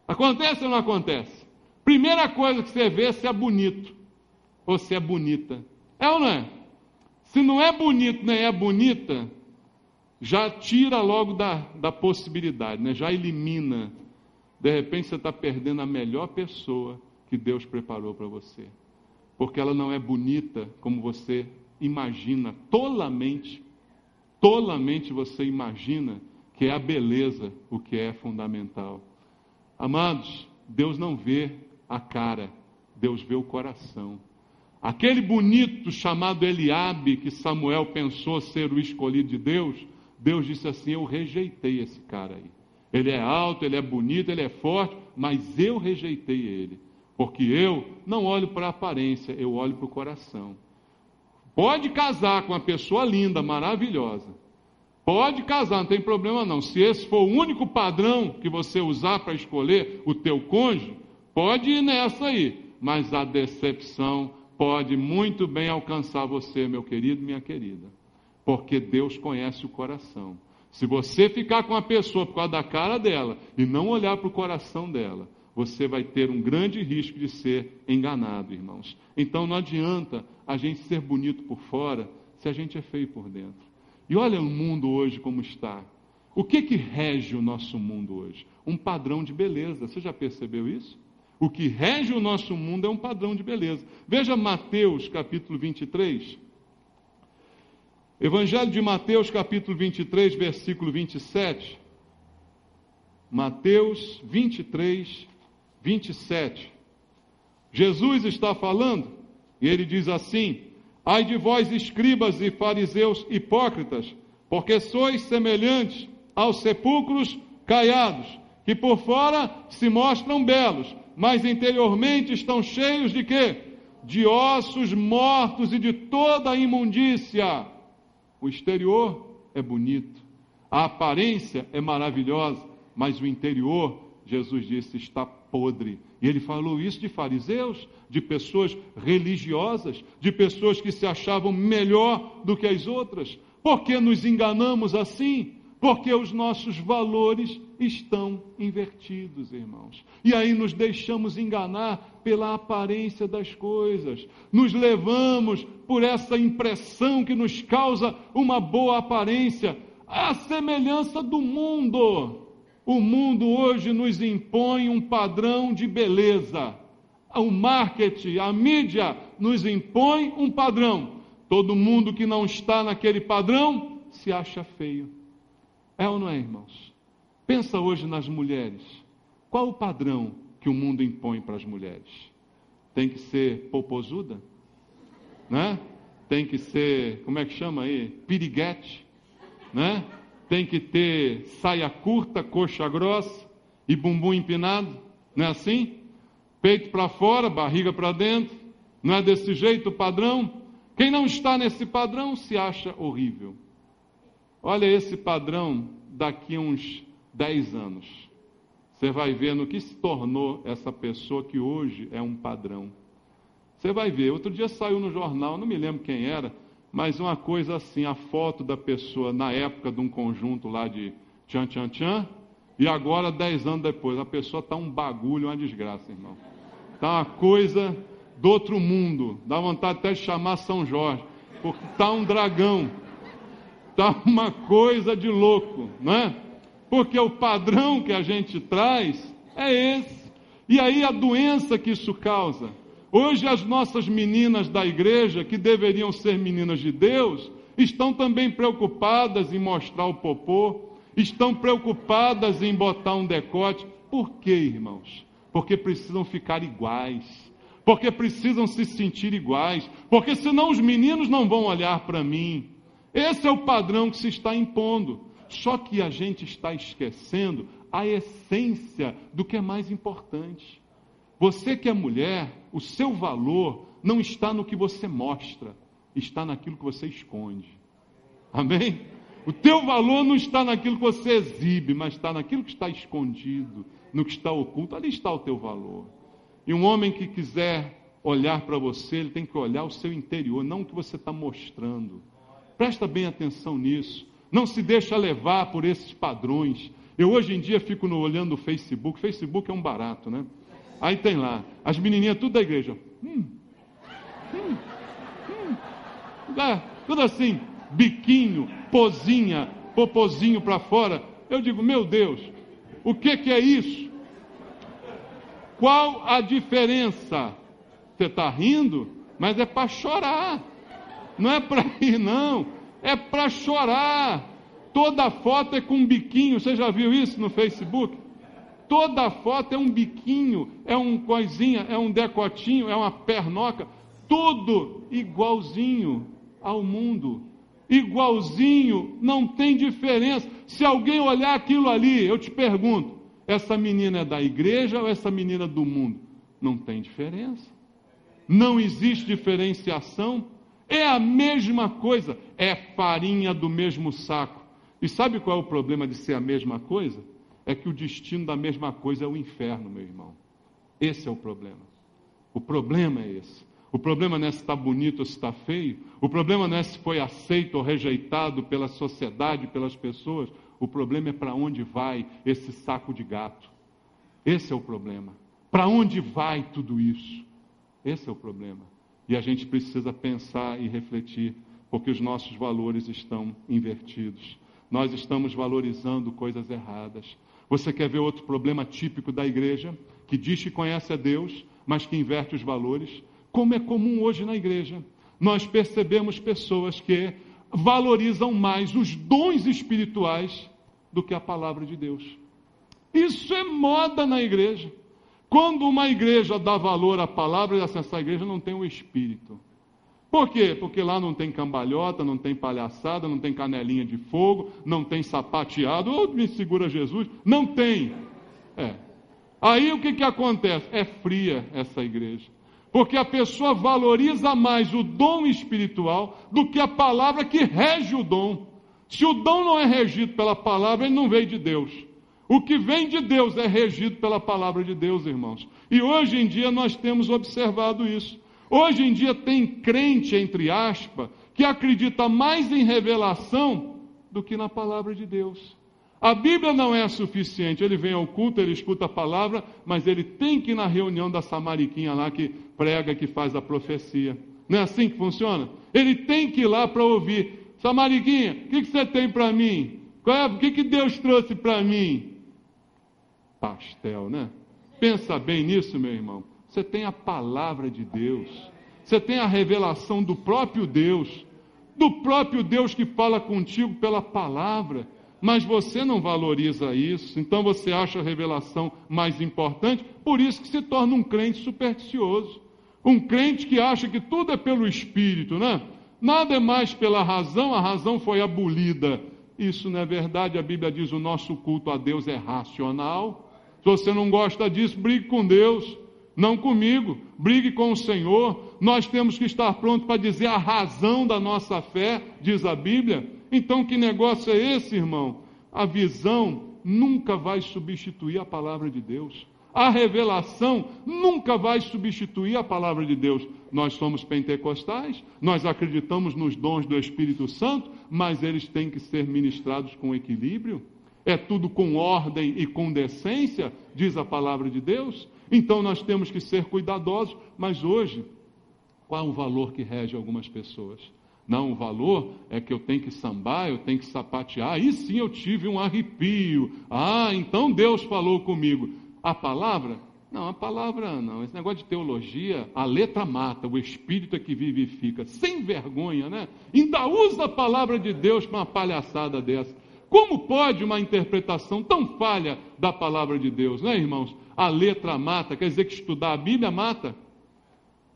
Acontece ou não acontece? Primeira coisa que você vê é se é bonito ou se é bonita. É ou não é? Se não é bonito nem é bonita, já tira logo da possibilidade, né? Já elimina. De repente você está perdendo a melhor pessoa que Deus preparou para você. Porque ela não é bonita como você imagina, tolamente você imagina que é a beleza o que é fundamental. Amados, Deus não vê a cara, Deus vê o coração. Aquele bonito chamado Eliabe, que Samuel pensou ser o escolhido de Deus, Deus disse assim: eu rejeitei esse cara aí. Ele é alto, ele é bonito, ele é forte, mas eu rejeitei ele. Porque eu não olho para a aparência, eu olho para o coração. Pode casar com uma pessoa linda, maravilhosa. Pode casar, não tem problema não. Se esse for o único padrão que você usar para escolher o teu cônjuge, pode ir nessa aí. Mas a decepção pode muito bem alcançar você, meu querido, minha querida. Porque Deus conhece o coração. Se você ficar com a pessoa por causa da cara dela e não olhar para o coração dela, você vai ter um grande risco de ser enganado, irmãos. Então não adianta a gente ser bonito por fora se a gente é feio por dentro. E olha o mundo hoje como está. O que rege o nosso mundo hoje? Um padrão de beleza. Você já percebeu isso? O que rege o nosso mundo é um padrão de beleza. Veja Mateus capítulo 23. Evangelho de Mateus capítulo 23, versículo 27. Mateus 23, 27. Jesus está falando e ele diz assim: ai de vós, escribas e fariseus hipócritas, porque sois semelhantes aos sepulcros caiados, que por fora se mostram belos, mas interiormente estão cheios de quê? De ossos mortos e de toda a imundícia. O exterior é bonito, a aparência é maravilhosa, mas o interior, Jesus disse, está podre. E ele falou isso de fariseus, de pessoas religiosas, de pessoas que se achavam melhor do que as outras. Por que nos enganamos assim? Porque os nossos valores estão invertidos, irmãos. E aí nos deixamos enganar pela aparência das coisas. Nos levamos por essa impressão que nos causa uma boa aparência. A semelhança do mundo. O mundo hoje nos impõe um padrão de beleza. O marketing, a mídia nos impõe um padrão. Todo mundo que não está naquele padrão se acha feio. É ou não é, irmãos? Pensa hoje nas mulheres. Qual o padrão que o mundo impõe para as mulheres? Tem que ser popozuda? Né? Tem que ser, como é que chama aí? Piriguete? Né? Tem que ter saia curta, coxa grossa e bumbum empinado? Não é assim? Peito para fora, barriga para dentro? Não é desse jeito o padrão? Quem não está nesse padrão se acha horrível. Olha esse padrão daqui a uns 10 anos. Você vai ver no que se tornou essa pessoa que hoje é um padrão. Você vai ver. Outro dia saiu no jornal, não me lembro quem era, mas uma coisa assim, a foto da pessoa na época de um conjunto lá de tchan, tchan, tchan, e agora, 10 anos depois, a pessoa está um bagulho, uma desgraça, irmão. Está uma coisa do outro mundo. Dá vontade até de chamar São Jorge, porque está um dragão. Está uma coisa de louco, não é? Porque o padrão que a gente traz é esse. E aí a doença que isso causa. Hoje as nossas meninas da igreja, que deveriam ser meninas de Deus, estão também preocupadas em mostrar o popô, estão preocupadas em botar um decote. Por quê, irmãos? Porque precisam ficar iguais. Porque precisam se sentir iguais. Porque senão os meninos não vão olhar para mim. Esse é o padrão que se está impondo. Só que a gente está esquecendo a essência do que é mais importante. Você que é mulher, o seu valor não está no que você mostra, está naquilo que você esconde. Amém? O teu valor não está naquilo que você exibe, mas está naquilo que está escondido, no que está oculto. Ali está o teu valor. E um homem que quiser olhar para você, ele tem que olhar o seu interior, não o que você está mostrando. Presta bem atenção nisso. Não se deixa levar por esses padrões. Eu hoje em dia fico olhando o Facebook. Facebook é um barato, né? Aí tem lá, as menininhas tudo da igreja. Tudo assim, biquinho, pozinha, popozinho para fora. Eu digo, meu Deus, o que é isso? Qual a diferença? Você está rindo, mas é para chorar. Não é para rir, não. É para chorar. Toda foto é com um biquinho. Você já viu isso no Facebook? Toda foto é um biquinho, é um coisinha, é um decotinho, é uma pernoca. tudo igualzinho ao mundo. Igualzinho, não tem diferença. Se alguém olhar aquilo ali, eu te pergunto, essa menina é da igreja ou essa menina é do mundo? Não tem diferença. Não existe diferenciação. É a mesma coisa, é farinha do mesmo saco. E sabe qual é o problema de ser a mesma coisa? É que o destino da mesma coisa é o inferno, meu irmão. Esse é o problema. O problema é esse. O problema não é se está bonito ou se está feio. O problema não é se foi aceito ou rejeitado pela sociedade, pelas pessoas. O problema é para onde vai esse saco de gato. Esse é o problema. Para onde vai tudo isso? Esse é o problema. E a gente precisa pensar e refletir, porque os nossos valores estão invertidos. Nós estamos valorizando coisas erradas. Você quer ver outro problema típico da igreja, que diz que conhece a Deus, mas que inverte os valores? Como é comum hoje na igreja, nós percebemos pessoas que valorizam mais os dons espirituais do que a palavra de Deus. Isso é moda na igreja. Quando uma igreja dá valor à palavra, essa igreja não tem o Espírito. Por quê? Porque lá não tem cambalhota, não tem palhaçada, não tem canelinha de fogo, não tem sapateado. Oh, me segura Jesus. Não tem. Aí o que acontece? É fria essa igreja. Porque a pessoa valoriza mais o dom espiritual do que a palavra que rege o dom. Se o dom não é regido pela palavra, ele não veio de Deus. O que vem de Deus é regido pela palavra de Deus, irmãos. E hoje em dia nós temos observado isso. Hoje em dia tem crente, entre aspas, que acredita mais em revelação do que na palavra de Deus. A Bíblia não é suficiente. Ele vem ao culto, ele escuta a palavra, mas ele tem que ir na reunião da samariquinha lá que prega, que faz a profecia. Não é assim que funciona? Ele tem que ir lá para ouvir. Samariquinha, o que você tem para mim? O que Deus trouxe para mim? Pastel, né? Pensa bem nisso, meu irmão. Você tem a palavra de Deus. Você tem a revelação do próprio Deus que fala contigo pela palavra. Mas você não valoriza isso, então você acha a revelação mais importante, por isso que se torna um crente supersticioso. Um crente que acha que tudo é pelo Espírito, né? Nada é mais pela razão, a razão foi abolida. Isso não é verdade, a Bíblia diz: o nosso culto a Deus é racional. Se você não gosta disso, brigue com Deus, não comigo, brigue com o Senhor. Nós temos que estar prontos para dizer a razão da nossa fé, diz a Bíblia. Então que negócio é esse, irmão? A visão nunca vai substituir a palavra de Deus. A revelação nunca vai substituir a palavra de Deus. Nós somos pentecostais, nós acreditamos nos dons do Espírito Santo, mas eles têm que ser ministrados com equilíbrio. É tudo com ordem e com decência, diz a palavra de Deus. Então nós temos que ser cuidadosos. Mas hoje, qual é o valor que rege algumas pessoas? Não, o valor é que eu tenho que sambar, eu tenho que sapatear. Aí sim eu tive um arrepio. Ah, então Deus falou comigo. A palavra? Não, a palavra não. Esse negócio de teologia, a letra mata, o Espírito é que vivifica. Sem vergonha, né? Ainda usa a palavra de Deus para uma palhaçada dessa. Como pode uma interpretação tão falha da palavra de Deus, né, irmãos? A letra mata, quer dizer que estudar a Bíblia mata.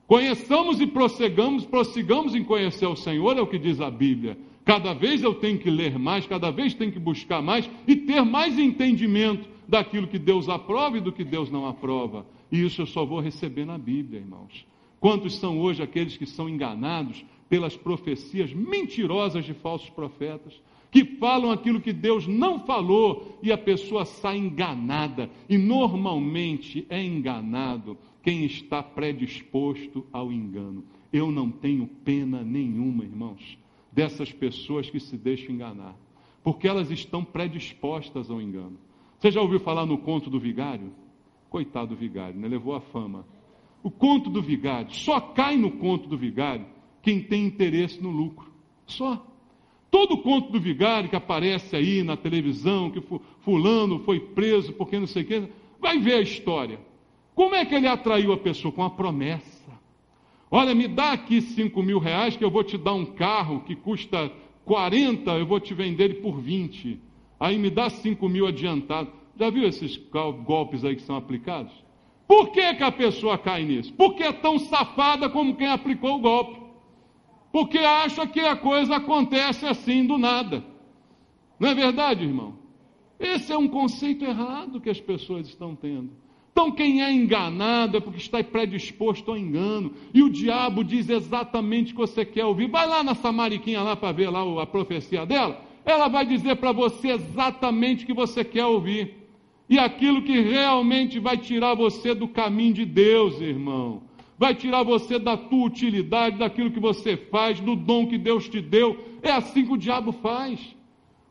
Conheçamos e prossigamos em conhecer o Senhor, é o que diz a Bíblia. Cada vez eu tenho que ler mais, cada vez tenho que buscar mais e ter mais entendimento daquilo que Deus aprova e do que Deus não aprova. E isso eu só vou receber na Bíblia, irmãos. Quantos são hoje aqueles que são enganados pelas profecias mentirosas de falsos profetas, que falam aquilo que Deus não falou e a pessoa sai enganada. E normalmente é enganado quem está predisposto ao engano. Eu não tenho pena nenhuma, irmãos, dessas pessoas que se deixam enganar, porque elas estão predispostas ao engano. Você já ouviu falar no conto do vigário? Coitado do vigário, né? Levou a fama. O conto do vigário, só cai no conto do vigário quem tem interesse no lucro. Só. Todo conto do vigário que aparece aí na televisão, que fulano foi preso porque não sei o que, vai ver a história. Como é que ele atraiu a pessoa? Com a promessa. Olha, me dá aqui R$5.000 que eu vou te dar um carro que custa 40, eu vou te vender ele por 20. Aí me dá 5.000 adiantado. Já viu esses golpes aí que são aplicados? Por que que a pessoa cai nisso? Porque é tão safada como quem aplicou o golpe. Porque acha que a coisa acontece assim do nada. Não é verdade, irmão? Esse é um conceito errado que as pessoas estão tendo. Então, quem é enganado é porque está predisposto ao engano. E o diabo diz exatamente o que você quer ouvir. Vai lá na Samariquinha lá para ver lá a profecia dela. Ela vai dizer para você exatamente o que você quer ouvir. E aquilo que realmente vai tirar você do caminho de Deus, irmão. Vai tirar você da tua utilidade, daquilo que você faz, do dom que Deus te deu. É assim que o diabo faz.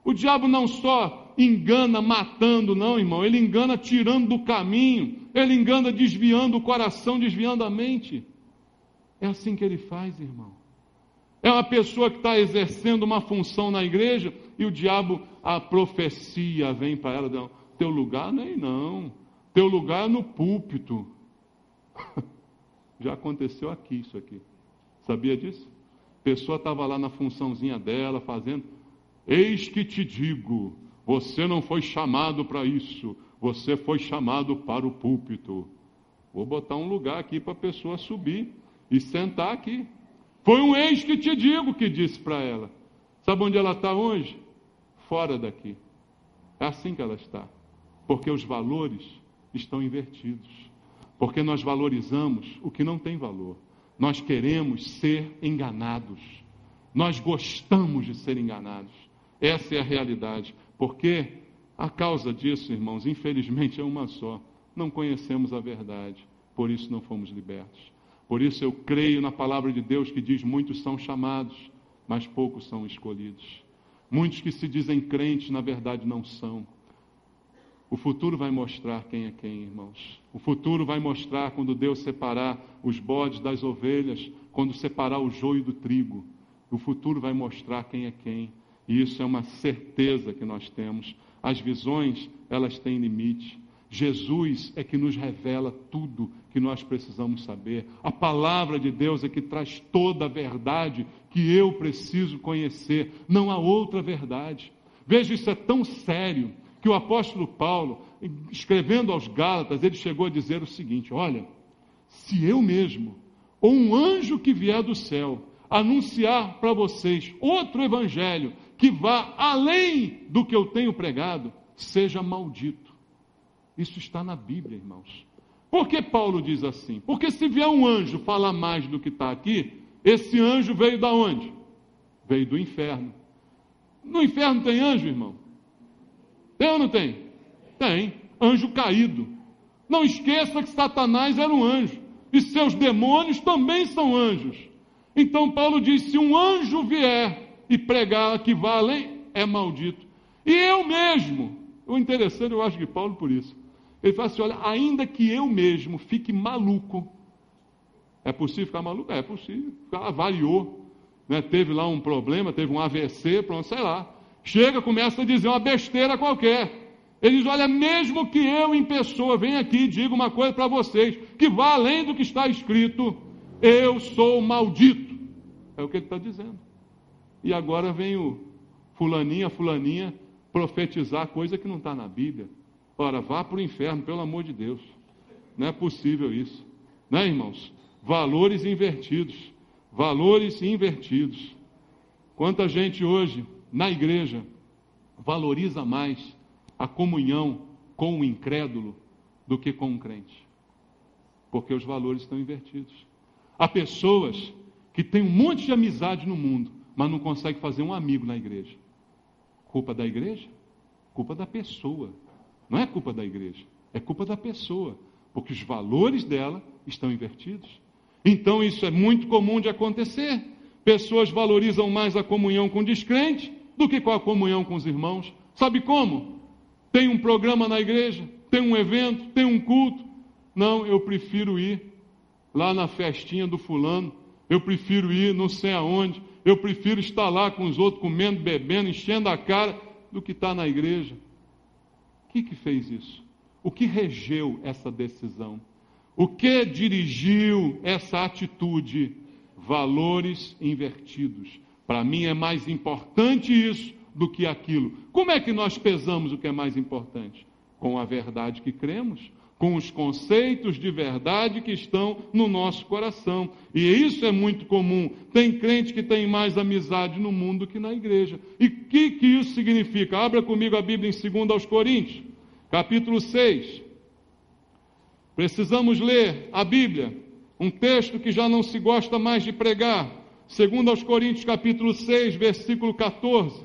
O diabo não só engana matando, não, irmão. Ele engana tirando do caminho. Ele engana desviando o coração, desviando a mente. É assim que ele faz, irmão. É uma pessoa que está exercendo uma função na igreja e o diabo, a profecia vem para ela. Não, teu lugar não é aí, não. Teu lugar é no púlpito. Já aconteceu aqui isso aqui. Sabia disso? A pessoa estava lá na funçãozinha dela, fazendo. Eis que te digo, você não foi chamado para isso. Você foi chamado para o púlpito. Vou botar um lugar aqui para a pessoa subir e sentar aqui. Foi um eis que te digo que disse para ela. Sabe onde ela está hoje? Fora daqui. É assim que ela está. Porque os valores estão invertidos. Porque nós valorizamos o que não tem valor. Nós queremos ser enganados. Nós gostamos de ser enganados. Essa é a realidade. Porque a causa disso, irmãos, infelizmente é uma só. Não conhecemos a verdade. Por isso não fomos libertos. Por isso eu creio na palavra de Deus que diz: muitos são chamados, mas poucos são escolhidos. Muitos que se dizem crentes, na verdade não são. O futuro vai mostrar quem é quem, irmãos. O futuro vai mostrar quando Deus separar os bodes das ovelhas, quando separar o joio do trigo. O futuro vai mostrar quem é quem. E isso é uma certeza que nós temos. As visões, elas têm limite. Jesus é que nos revela tudo que nós precisamos saber. A palavra de Deus é que traz toda a verdade que eu preciso conhecer. Não há outra verdade. Veja, isso é tão sério que o apóstolo Paulo, escrevendo aos Gálatas, ele chegou a dizer o seguinte: olha, se eu mesmo, ou um anjo que vier do céu, anunciar para vocês outro evangelho que vá além do que eu tenho pregado, seja maldito. Isso está na Bíblia, irmãos. Por que Paulo diz assim? Porque se vier um anjo falar mais do que está aqui, esse anjo veio da onde? Veio do inferno. No inferno tem anjo, irmão? Tem ou não tem? Tem. Anjo caído. Não esqueça que Satanás era um anjo. E seus demônios também são anjos. Então Paulo diz: se um anjo vier e pregar que vá além, é maldito. E eu mesmo, o interessante, eu acho que Paulo por isso, ele fala assim: olha, ainda que eu mesmo fique maluco, é possível ficar maluco? É possível. Avariou, né? Teve lá um problema, teve um AVC, pronto, sei lá. Chega, começa a dizer uma besteira qualquer. Ele diz: olha, mesmo que eu em pessoa venha aqui e diga uma coisa para vocês, que vá além do que está escrito, eu sou maldito. É o que ele está dizendo. E agora vem o fulaninha profetizar coisa que não está na Bíblia. Ora, vá para o inferno, pelo amor de Deus. Não é possível isso. Né, irmãos? Valores invertidos. Valores invertidos. Quanta gente hoje, na igreja, valoriza mais a comunhão com o incrédulo do que com o crente. Porque os valores estão invertidos. Há pessoas que têm um monte de amizade no mundo, mas não conseguem fazer um amigo na igreja. Culpa da igreja? Culpa da pessoa. Não é culpa da igreja, é culpa da pessoa, porque os valores dela estão invertidos. Então isso é muito comum de acontecer. Pessoas valorizam mais a comunhão com o descrente do que com a comunhão com os irmãos. Sabe como? Tem um programa na igreja, tem um evento, tem um culto. Não, eu prefiro ir lá na festinha do fulano, eu prefiro ir não sei aonde, eu prefiro estar lá com os outros comendo, bebendo, enchendo a cara, do que estar na igreja. O que fez isso? O que regeu essa decisão? O que dirigiu essa atitude? Valores invertidos. Para mim é mais importante isso do que aquilo. Como é que nós pesamos o que é mais importante? Com a verdade que cremos, com os conceitos de verdade que estão no nosso coração. E isso é muito comum. Tem crente que tem mais amizade no mundo que na igreja. E o que isso significa? Abra comigo a Bíblia em 2 aos Coríntios, capítulo 6. Precisamos ler a Bíblia, um texto que já não se gosta mais de pregar. 2 aos Coríntios, capítulo 6, versículo 14.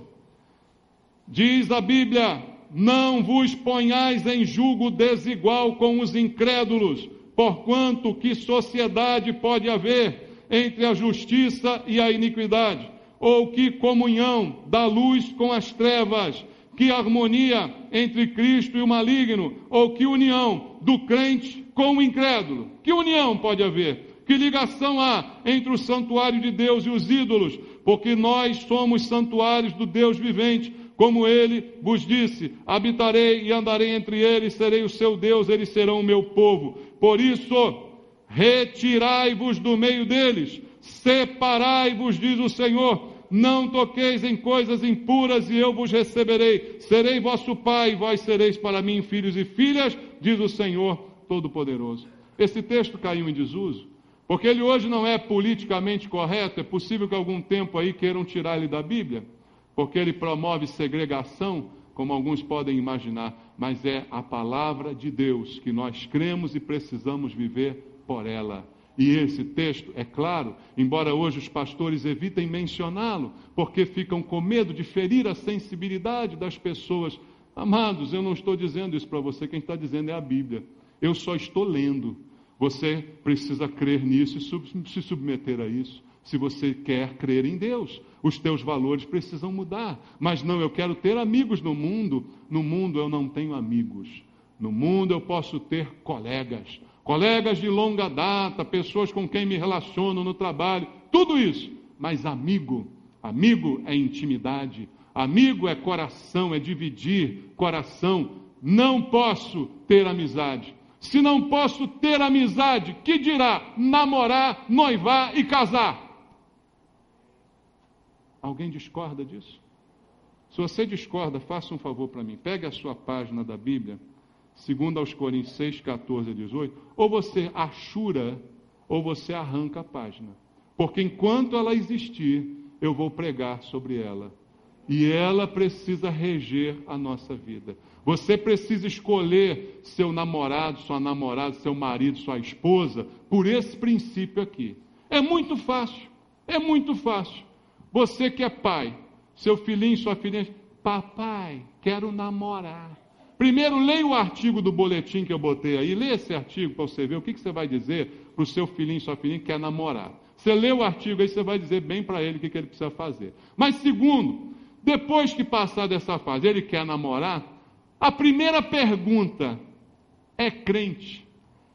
Diz a Bíblia: não vos ponhais em julgo desigual com os incrédulos, porquanto que sociedade pode haver entre a justiça e a iniquidade? Ou que comunhão da luz com as trevas? Que harmonia entre Cristo e o maligno? Ou que união do crente com o incrédulo? Que união pode haver? Que ligação há entre o santuário de Deus e os ídolos? Porque nós somos santuários do Deus vivente. Como ele vos disse, habitarei e andarei entre eles, serei o seu Deus, eles serão o meu povo. Por isso, retirai-vos do meio deles, separai-vos, diz o Senhor, não toqueis em coisas impuras e eu vos receberei. Serei vosso pai, vós sereis para mim filhos e filhas, diz o Senhor Todo-Poderoso. Esse texto caiu em desuso, porque ele hoje não é politicamente correto. É possível que algum tempo aí queiram tirar ele da Bíblia, porque ele promove segregação, como alguns podem imaginar, mas é a palavra de Deus que nós cremos e precisamos viver por ela. E esse texto, é claro, embora hoje os pastores evitem mencioná-lo, porque ficam com medo de ferir a sensibilidade das pessoas. Amados, eu não estou dizendo isso para você, quem está dizendo é a Bíblia. Eu só estou lendo. Você precisa crer nisso e se submeter a isso. Se você quer crer em Deus, os teus valores precisam mudar. Mas não, eu quero ter amigos no mundo. No mundo eu não tenho amigos. No mundo eu posso ter colegas. Colegas de longa data, pessoas com quem me relaciono no trabalho. Tudo isso. Mas amigo é intimidade. Amigo é coração, é dividir coração. Não posso ter amizade. Se não posso ter amizade, que dirá namorar, noivar e casar? Alguém discorda disso? Se você discorda, faça um favor para mim. Pegue a sua página da Bíblia, 2 aos Coríntios 6, 14 a 18, ou você achura, ou você arranca a página. Porque enquanto ela existir, eu vou pregar sobre ela. E ela precisa reger a nossa vida. Você precisa escolher seu namorado, sua namorada, seu marido, sua esposa, por esse princípio aqui. É muito fácil, é muito fácil. Você que é pai, seu filhinho, sua filhinha, papai, quero namorar. Primeiro, leia o artigo do boletim que eu botei aí, leia esse artigo para você ver o que você vai dizer para o seu filhinho, sua filhinha que quer namorar. Você lê o artigo aí, você vai dizer bem para ele o que ele precisa fazer. Mas segundo, depois que passar dessa fase, ele quer namorar, a primeira pergunta: é crente?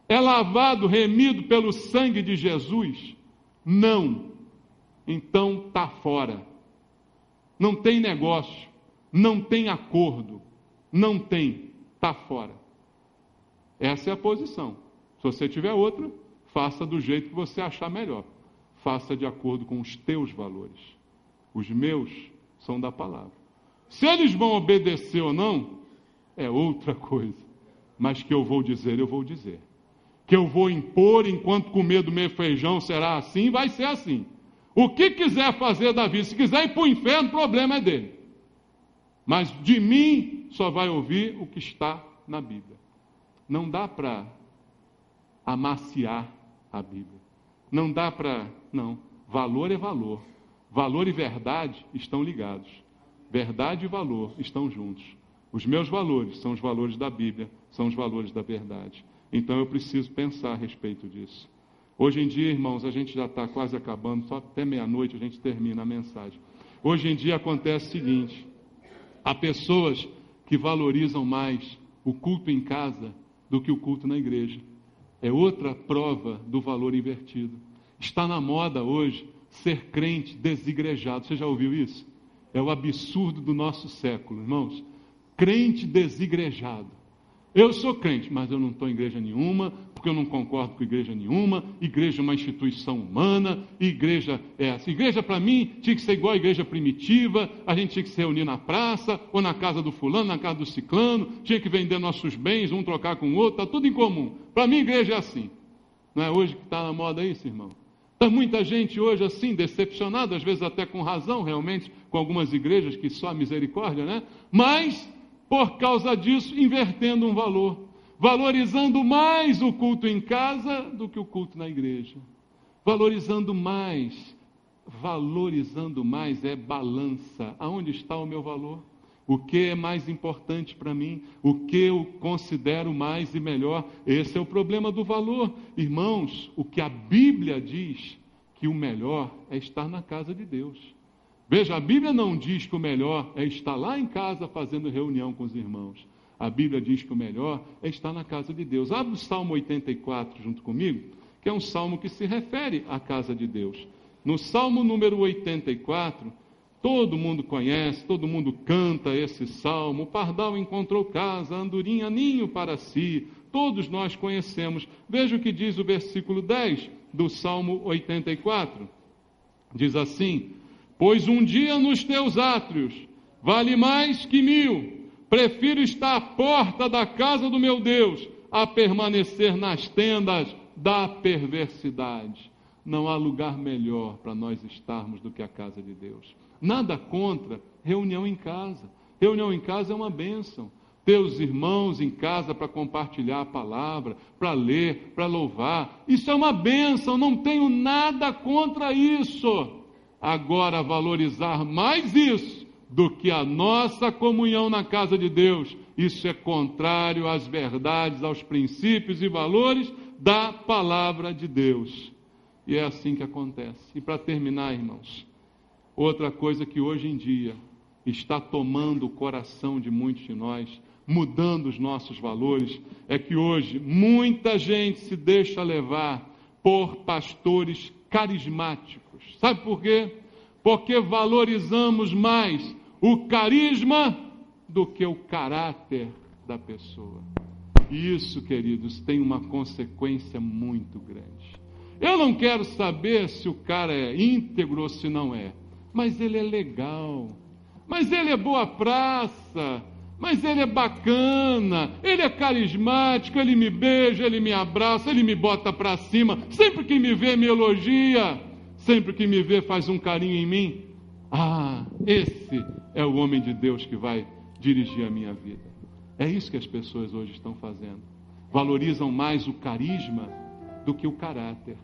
É lavado, remido pelo sangue de Jesus? Não. Então está fora. Não tem negócio, não tem acordo, não tem, está fora. Essa é a posição. Se você tiver outra, faça do jeito que você achar melhor. Faça de acordo com os teus valores. Os meus são da palavra. Se eles vão obedecer ou não, é outra coisa. Mas que eu vou dizer, eu vou dizer. Que eu vou impor enquanto comer do meu feijão será assim, vai ser assim. O que quiser fazer da vida, se quiser ir para o inferno, o problema é dele. Mas de mim só vai ouvir o que está na Bíblia. Não dá para amaciar a Bíblia. Não dá para... Não. Valor é valor. Valor e verdade estão ligados. Verdade e valor estão juntos. Os meus valores são os valores da Bíblia, são os valores da verdade. Então eu preciso pensar a respeito disso. Hoje em dia, irmãos, a gente já está quase acabando, só até meia-noite a gente termina a mensagem. Hoje em dia acontece o seguinte: há pessoas que valorizam mais o culto em casa do que o culto na igreja. É outra prova do valor invertido. Está na moda hoje ser crente desigrejado. Você já ouviu isso? É o absurdo do nosso século, irmãos. Crente desigrejado. Eu sou crente, mas eu não estou em igreja nenhuma, porque eu não concordo com igreja nenhuma. Igreja é uma instituição humana, igreja é assim. Igreja para mim tinha que ser igual a igreja primitiva, a gente tinha que se reunir na praça, ou na casa do fulano, na casa do ciclano, tinha que vender nossos bens, um trocar com o outro, está tudo em comum. Para mim igreja é assim. Não é hoje que está na moda isso, irmão? Está muita gente hoje assim, decepcionada, às vezes até com razão, realmente, com algumas igrejas que só a misericórdia, né? Mas, por causa disso, invertendo um valor, valorizando mais o culto em casa do que o culto na igreja. Valorizando mais é balança. Aonde está o meu valor? O que é mais importante para mim? O que eu considero mais e melhor? Esse é o problema do valor. Irmãos, o que a Bíblia diz, que o melhor é estar na casa de Deus. Veja, a Bíblia não diz que o melhor é estar lá em casa fazendo reunião com os irmãos. A Bíblia diz que o melhor é estar na casa de Deus. Abre o Salmo 84 junto comigo, que é um salmo que se refere à casa de Deus. No Salmo número 84, todo mundo conhece, todo mundo canta esse salmo. O pardal encontrou casa, a andorinha ninho para si. Todos nós conhecemos. Veja o que diz o versículo 10 do Salmo 84. Diz assim: pois um dia nos teus átrios vale mais que 1000. Prefiro estar à porta da casa do meu Deus a permanecer nas tendas da perversidade. Não há lugar melhor para nós estarmos do que a casa de Deus. Nada contra reunião em casa. Reunião em casa é uma bênção. Ter os irmãos em casa para compartilhar a palavra, para ler, para louvar. Isso é uma bênção, não tenho nada contra isso. Agora, valorizar mais isso do que a nossa comunhão na casa de Deus, isso é contrário às verdades, aos princípios e valores da palavra de Deus. E é assim que acontece. E para terminar, irmãos, outra coisa que hoje em dia está tomando o coração de muitos de nós, mudando os nossos valores, é que hoje muita gente se deixa levar por pastores carismáticos. Sabe por quê? Porque valorizamos mais o carisma do que o caráter da pessoa. E isso, queridos, tem uma consequência muito grande. Eu não quero saber se o cara é íntegro ou se não é, mas ele é legal, mas ele é boa praça, mas ele é bacana, ele é carismático, ele me beija, ele me abraça, ele me bota para cima, sempre que me vê me elogia, sempre que me vê faz um carinho em mim. Ah, esse é o homem de Deus que vai dirigir a minha vida. É isso que as pessoas hoje estão fazendo. Valorizam mais o carisma do que o caráter.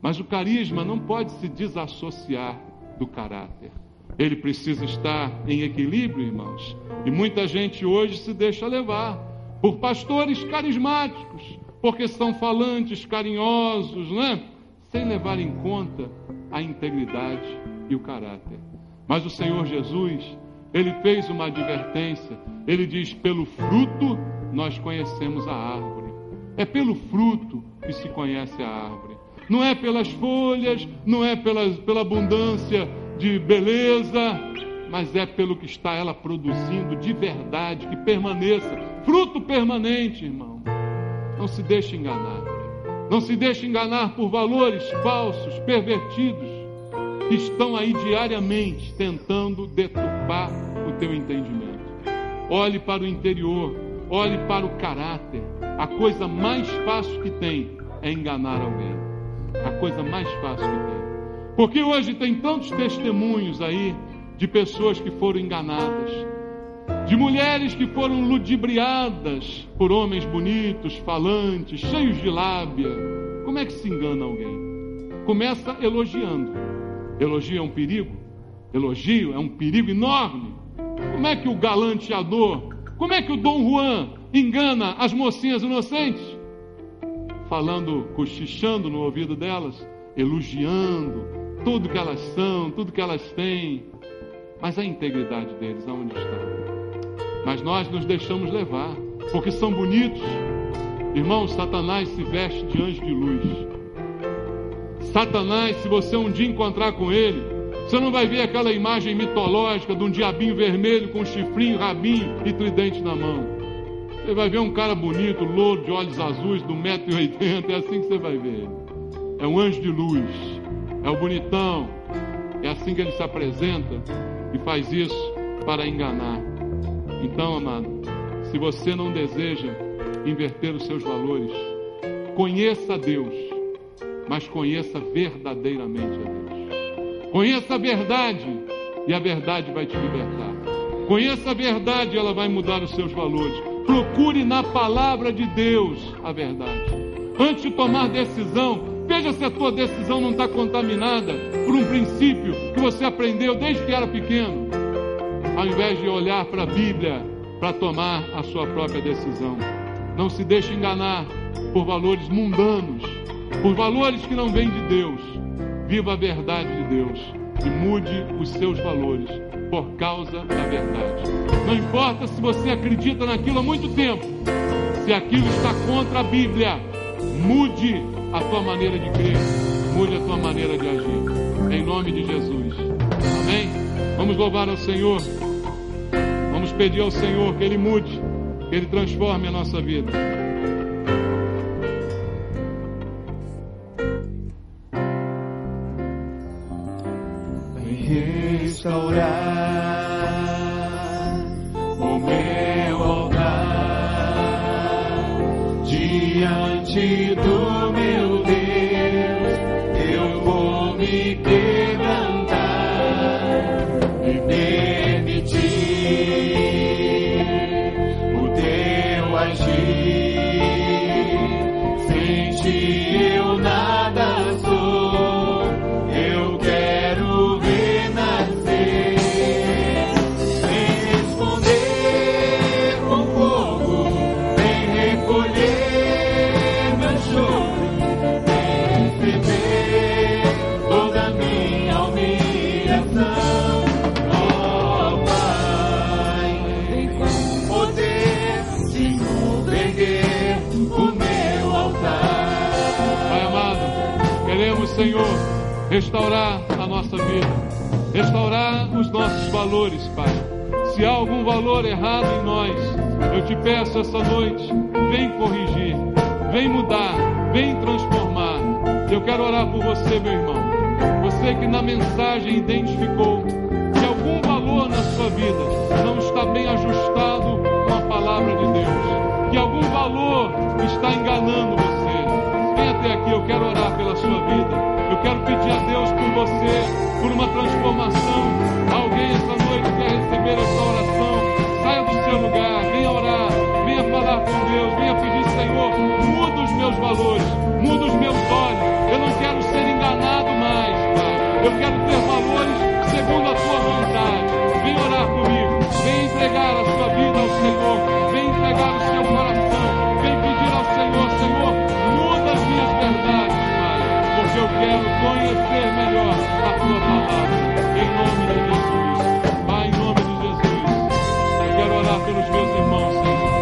Mas o carisma não pode se desassociar do caráter. Ele precisa estar em equilíbrio, irmãos. E muita gente hoje se deixa levar por pastores carismáticos, porque são falantes, carinhosos, né? Sem levar em conta a integridade e o caráter. Mas o Senhor Jesus, Ele fez uma advertência. Ele diz, pelo fruto nós conhecemos a árvore. É pelo fruto que se conhece a árvore. Não é pelas folhas, não é pela abundância de beleza, mas é pelo que está ela produzindo de verdade, que permaneça. Fruto permanente, irmão. Não se deixe enganar. Não se deixe enganar por valores falsos, pervertidos, que estão aí diariamente tentando deturpar o teu entendimento. Olhe para o interior, olhe para o caráter. A coisa mais fácil que tem é enganar alguém. A coisa mais fácil que tem. Porque hoje tem tantos testemunhos aí de pessoas que foram enganadas, de mulheres que foram ludibriadas por homens bonitos, falantes, cheios de lábia. Como é que se engana alguém? Começa elogiando. Elogio é um perigo? Elogio é um perigo enorme. Como é que o galanteador, como é que o Dom Juan engana as mocinhas inocentes? Falando, cochichando no ouvido delas, elogiando tudo que elas são, tudo que elas têm. Mas a integridade deles, aonde está? Mas nós nos deixamos levar, porque são bonitos. Irmão, Satanás se veste de anjo de luz. Satanás, se você um dia encontrar com ele, você não vai ver aquela imagem mitológica de um diabinho vermelho com chifrinho, rabinho e tridente na mão. Você vai ver um cara bonito, louro, de olhos azuis, de 1,80 m, é assim que você vai ver. É um anjo de luz, é o bonitão, é assim que ele se apresenta e faz isso para enganar. Então, amado, se você não deseja inverter os seus valores, conheça a Deus, mas conheça verdadeiramente a Deus. Conheça a verdade e a verdade vai te libertar. Conheça a verdade e ela vai mudar os seus valores. Procure na palavra de Deus a verdade. Antes de tomar decisão, veja se a tua decisão não está contaminada por um princípio que você aprendeu desde que era pequeno, ao invés de olhar para a Bíblia para tomar a sua própria decisão. Não se deixe enganar por valores mundanos, por valores que não vêm de Deus. Viva a verdade de Deus e mude os seus valores por causa da verdade. Não importa se você acredita naquilo há muito tempo, se aquilo está contra a Bíblia, mude a tua maneira de crer, mude a tua maneira de agir, em nome de Jesus. Amém? Vamos louvar ao Senhor, vamos pedir ao Senhor que Ele mude, que Ele transforme a nossa vida. Restaurar o meu altar diante do meu Deus. Eu vou me quebrantar e permitir o teu agir. Sem ti eu nada sou. Eu quero ver nascer, vem responder com fogo, vem recolher meu choro, vem receber toda a minha humilhação. Ó Pai, vem com poder de novo erguer o meu altar. Pai amado, queremos, Senhor, restaurar a nossa vida, restaurar os nossos valores, Pai. Se há algum valor errado em nós, eu te peço essa noite, vem corrigir, vem mudar, vem transformar. Eu quero orar por você, meu irmão, você que na mensagem identificou que algum valor na sua vida não está bem ajustado com a palavra de Deus, que algum valor está enganando você. Vem até aqui, eu quero orar pela sua vida. Eu quero pedir a Deus por você, por uma transformação. Alguém essa noite quer receber essa oração? Saia do seu lugar, venha orar, venha falar com Deus, venha pedir, Senhor, muda os meus valores, muda os meus olhos. Eu não quero ser enganado mais, Pai. Eu quero ter valores segundo a tua vontade. Vem orar comigo, vem entregar a sua vida ao Senhor, vem entregar o seu coração, vem pedir ao Senhor, Senhor, muda as minhas verdades, porque eu quero conhecer melhor a tua palavra, em nome de Jesus. Pai, em nome de Jesus, eu quero orar pelos meus irmãos, Senhor.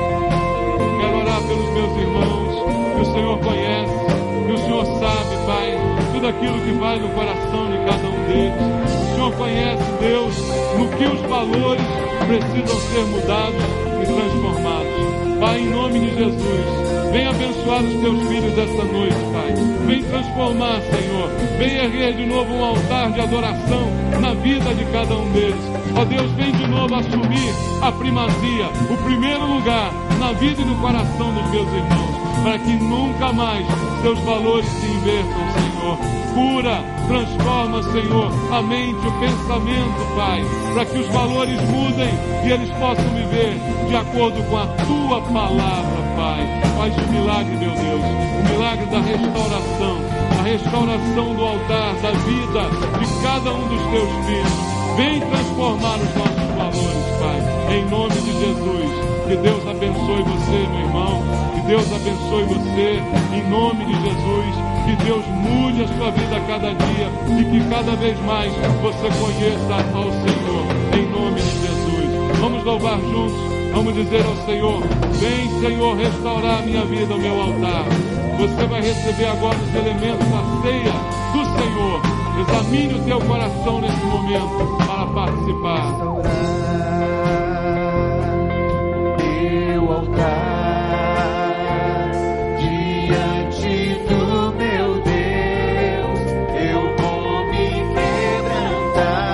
Eu quero orar pelos meus irmãos, que o Senhor conhece, que o Senhor sabe, Pai, tudo aquilo que vai no coração de cada um deles. O Senhor conhece, Deus, no que os valores precisam ser mudados e transformados. Pai, em nome de Jesus, vem abençoar os teus filhos esta noite, Pai. Vem transformar, Senhor. Vem erguer de novo um altar de adoração na vida de cada um deles. Ó Deus, vem de novo assumir a primazia, o primeiro lugar na vida e no coração dos meus irmãos, para que nunca mais seus valores se invertam, Senhor. Cura, transforma, Senhor, a mente, o pensamento, Pai, para que os valores mudem e eles possam viver de acordo com a tua palavra, Pai. Faz o milagre, meu Deus, o milagre da restauração, a restauração do altar, da vida de cada um dos teus filhos. Vem transformar os nossos valores, Pai, em nome de Jesus. Que Deus abençoe você, meu irmão, que Deus abençoe você, em nome de Jesus. Que Deus mude a sua vida a cada dia e que cada vez mais você conheça ao Senhor, em nome de Jesus. Vamos louvar juntos, vamos dizer ao Senhor: vem, Senhor, restaurar a minha vida, o meu altar. Você vai receber agora os elementos da ceia do Senhor. Examine o teu coração nesse momento para participar. Teu altar. cantar.